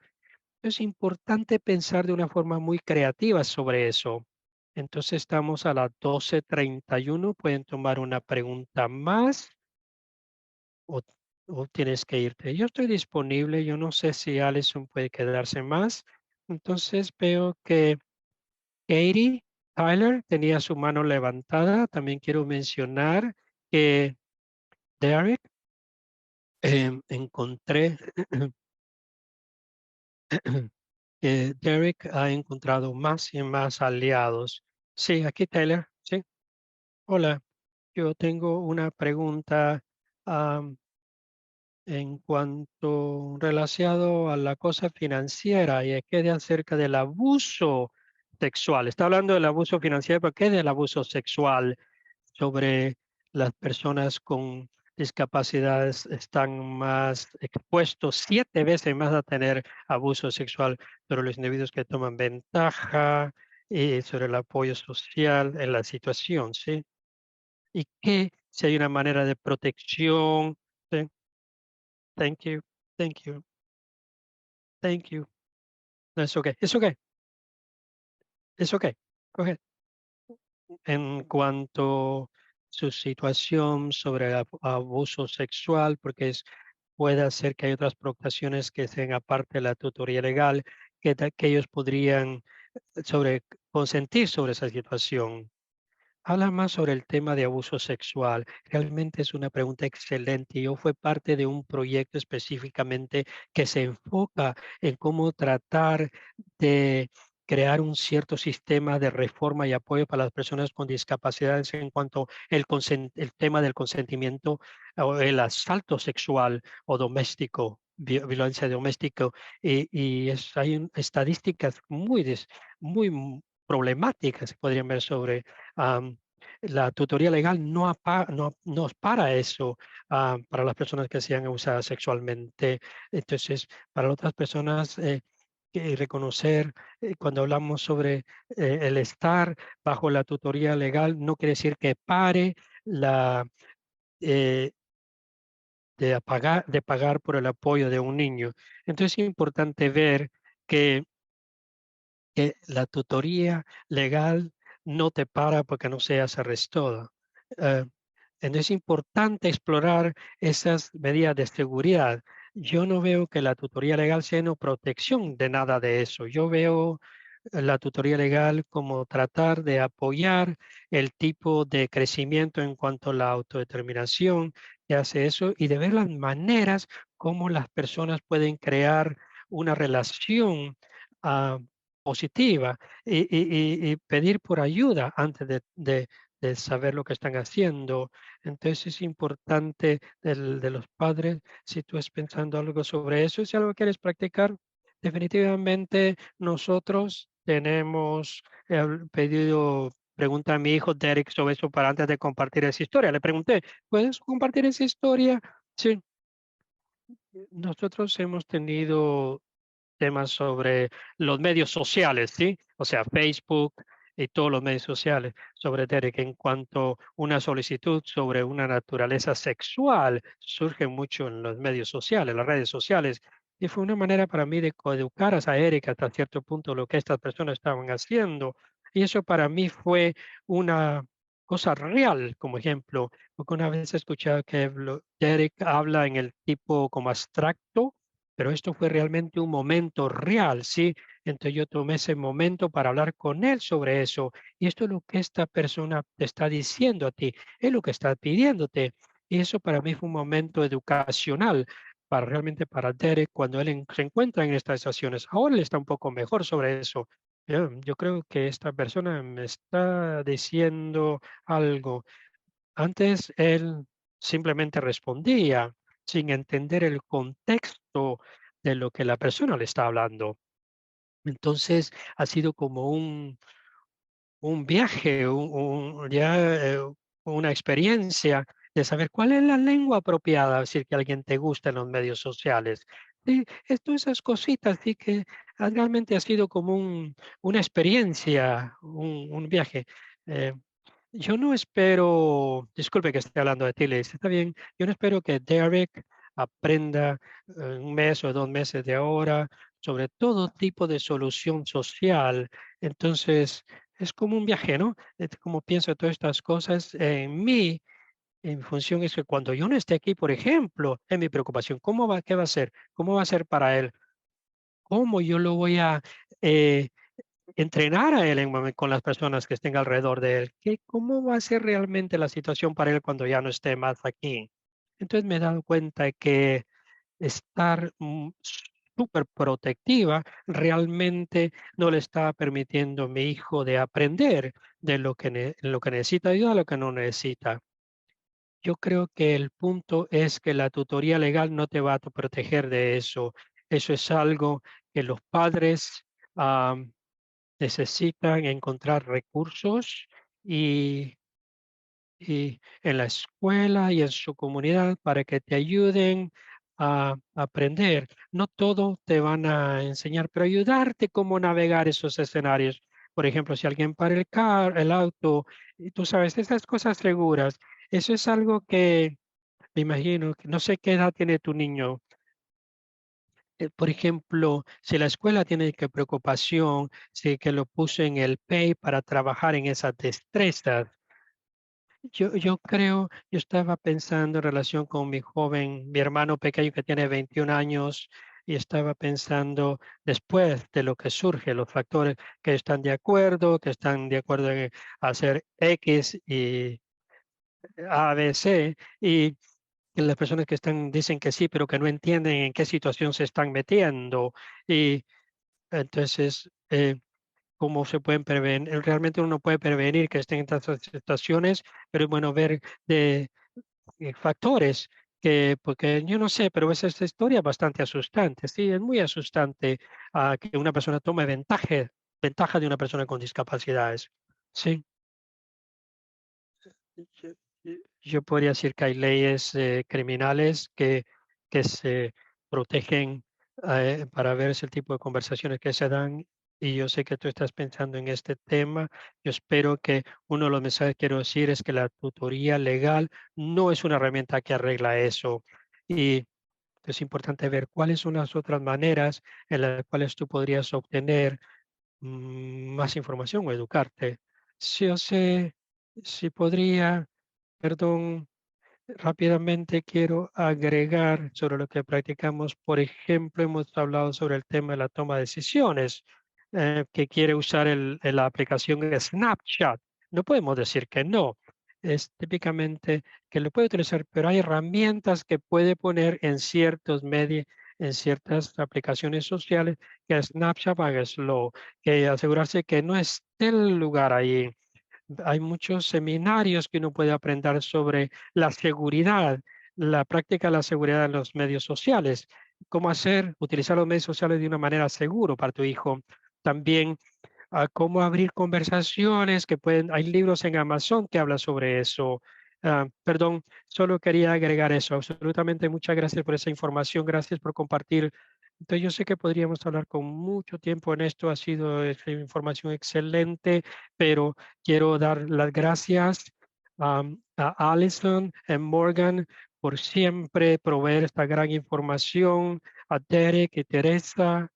Speaker 1: Es importante pensar de una forma muy creativa sobre eso. Entonces estamos a las 12:31. Pueden tomar una pregunta más o, o tienes que irte. Yo estoy disponible. Yo no sé si Alison puede quedarse más. Entonces veo que Katie Tyler tenía su mano levantada. También quiero mencionar que Derek, encontré que Derek ha encontrado más y más aliados. Sí, aquí Taylor. Sí, hola. Yo tengo una pregunta am, en cuanto relacionado a la cosa financiera y es que de acerca del abuso sexual. Está hablando del abuso financiero, pero ¿qué del abuso sexual sobre las personas con discapacidades están más expuestos, 7 veces más a tener abuso sexual, pero los individuos que toman ventaja sobre el apoyo social en la situación, ¿sí? Y que si hay una manera de protección. Sí. Thank you, thank you, thank you. No, es okay, es okay, es okay. Go ahead. En cuanto a su situación sobre abuso sexual, porque puede ser que hay otras preocupaciones que sean aparte de la tutoría legal, que ellos podrían sobre consentir sobre esa situación. Habla más sobre el tema de abuso sexual. Realmente es una pregunta excelente. Yo fui parte de un proyecto específicamente que se enfoca en cómo tratar de crear un cierto sistema de reforma y apoyo para las personas con discapacidades en cuanto el tema del consentimiento o el asalto sexual o doméstico, violencia doméstica. Hay estadísticas muy problemáticas, se podrían ver sobre la tutoría legal no para eso, para las personas que sean abusadas sexualmente. Entonces, para otras personas, que reconocer, cuando hablamos sobre el estar bajo la tutoría legal, no quiere decir que pare la, eh, de pagar por el apoyo de un niño. Entonces, es importante ver que la tutoría legal no te para porque no seas arrestado. Eh, entonces es importante explorar esas medidas de seguridad. Yo no veo que la tutoría legal sea una protección de nada de eso. Yo veo la tutoría legal como tratar de apoyar el tipo de crecimiento en cuanto a la autodeterminación que hace eso y de ver las maneras como las personas pueden crear una relación ah, positiva y pedir por ayuda antes de saber lo que están haciendo. Entonces es importante de los padres, si tú estás pensando algo sobre eso, si algo quieres practicar, definitivamente nosotros tenemos pedido, pregunta a mi hijo Derek sobre eso para antes de compartir esa historia. Le pregunté, ¿puedes compartir esa historia? Sí, nosotros hemos tenido temas sobre los medios sociales, ¿sí? O sea, Facebook y todos los medios sociales sobre Derek en cuanto a una solicitud sobre una naturaleza sexual surge mucho en los medios sociales, las redes sociales. Y fue una manera para mí de coeducar a Eric hasta cierto punto lo que estas personas estaban haciendo. Y eso para mí fue una cosa real, como ejemplo, porque una vez he escuchado que Derek habla en el tipo como abstracto, pero esto fue realmente un momento real, ¿sí? Entonces yo tomé ese momento para hablar con él sobre eso. Y esto es lo que esta persona te está diciendo a ti, es lo que está pidiéndote. Y eso para mí fue un momento educacional para realmente para Derek cuando él se encuentra en estas situaciones. Ahora él está un poco mejor sobre eso. Yo creo que esta persona me está diciendo algo. Antes él simplemente respondía sin entender el contexto de lo que la persona le está hablando. Entonces ha sido como un viaje, una experiencia de saber cuál es la lengua apropiada, decir que alguien te gusta en los medios sociales. Sí, esas cositas, sí que realmente ha sido como una experiencia, un viaje. Eh, yo no espero, disculpe que esté hablando de ti, Liz, está bien. Yo no espero que Derek aprenda un mes o 2 meses de ahora sobre todo tipo de solución social. Entonces, es como un viaje, ¿no? Como pienso todas estas cosas en mí, en función es que cuando yo no esté aquí, por ejemplo, en mi preocupación, ¿qué va a ser? ¿Cómo va a ser para él? ¿Cómo yo lo voy a eh, entrenar a él con las personas que estén alrededor de él? ¿Cómo va a ser realmente la situación para él cuando ya no esté más aquí? Entonces me he dado cuenta que estar súper protectiva realmente no le está permitiendo a mi hijo de aprender de lo que necesita ayuda, lo que no necesita. Yo creo que el punto es que la tutoría legal no te va a proteger de eso. Eso es algo que los padres necesitan encontrar recursos y y en la escuela y en su comunidad para que te ayuden a aprender. No todo te van a enseñar, pero ayudarte cómo navegar esos escenarios. Por ejemplo, si alguien para el auto, y tú sabes, esas cosas seguras, eso es algo que me imagino, que no sé qué edad tiene tu niño. Por ejemplo, si la escuela tiene que preocupación, si que lo puso en el PEI para trabajar en esas destrezas. Yo creo, yo estaba pensando en relación con mi joven, mi hermano pequeño que tiene 21 años, y estaba pensando después de lo que surge, los factores que están de acuerdo en hacer X y A, B, C, y las personas que están, dicen que sí, pero que no entienden en qué situación se están metiendo. Y entonces, cómo se pueden prevenir. Realmente uno puede prevenir que estén en estas situaciones, pero es bueno ver de factores que, porque yo no sé, pero esa historia es bastante asustante. Sí, es muy asustante que una persona tome ventaja de una persona con discapacidades. Sí. Yo yo podría decir que hay leyes criminales que se protegen para ver ese tipo de conversaciones que se dan. Y yo sé que tú estás pensando en este tema. Yo espero que uno de los mensajes que quiero decir es que la tutoría legal no es una herramienta que arregla eso. Y es importante ver cuáles son las otras maneras en las cuales tú podrías obtener más información o educarte. Si yo sé, si podría, perdón, rápidamente quiero agregar sobre lo que practicamos. Por ejemplo, hemos hablado sobre el tema de la toma de decisiones, que quiere usar la aplicación de Snapchat. No podemos decir que no. Es típicamente que lo puede utilizar, pero hay herramientas que puede poner en ciertos medios, en ciertas aplicaciones sociales, que Snapchat haga slow, que asegurarse que no esté el lugar ahí. Hay muchos seminarios que uno puede aprender sobre la seguridad, la práctica de la seguridad en los medios sociales, cómo utilizar los medios sociales de una manera segura para tu hijo. También cómo abrir conversaciones hay libros en Amazon que hablan sobre eso. Perdón, solo quería agregar eso. Absolutamente muchas gracias por esa información. Gracias por compartir. Entonces, yo sé que podríamos hablar con mucho tiempo en esto. Ha sido información excelente, pero quiero dar las gracias a Alison y Morgan por siempre proveer esta gran información, a Derek y Teresa.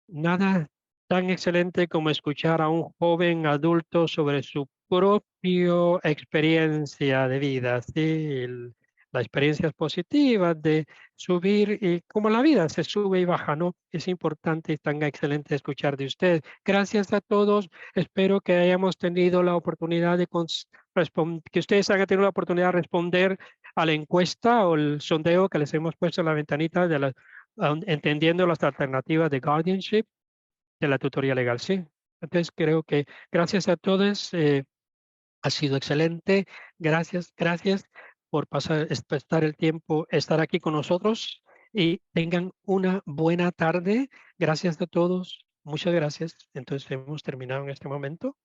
Speaker 1: Nada tan excelente como escuchar a un joven adulto sobre su propia experiencia de vida, ¿sí? Las experiencias positivas de subir y como la vida se sube y baja, ¿no? Es importante y tan excelente escuchar de usted. Gracias a todos. Espero que hayamos tenido la oportunidad de que ustedes hayan tenido la oportunidad de responder a la encuesta o el sondeo que les hemos puesto en la ventanita de entendiendo las alternativas de guardianship de la tutoría legal, sí. Entonces creo que gracias a todos, ha sido excelente. Gracias, gracias por estar el tiempo, estar aquí con nosotros y tengan una buena tarde. Gracias a todos. Muchas gracias. Entonces hemos terminado en este momento.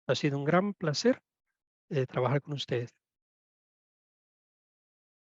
Speaker 1: Ha sido un gran placer trabajar con ustedes.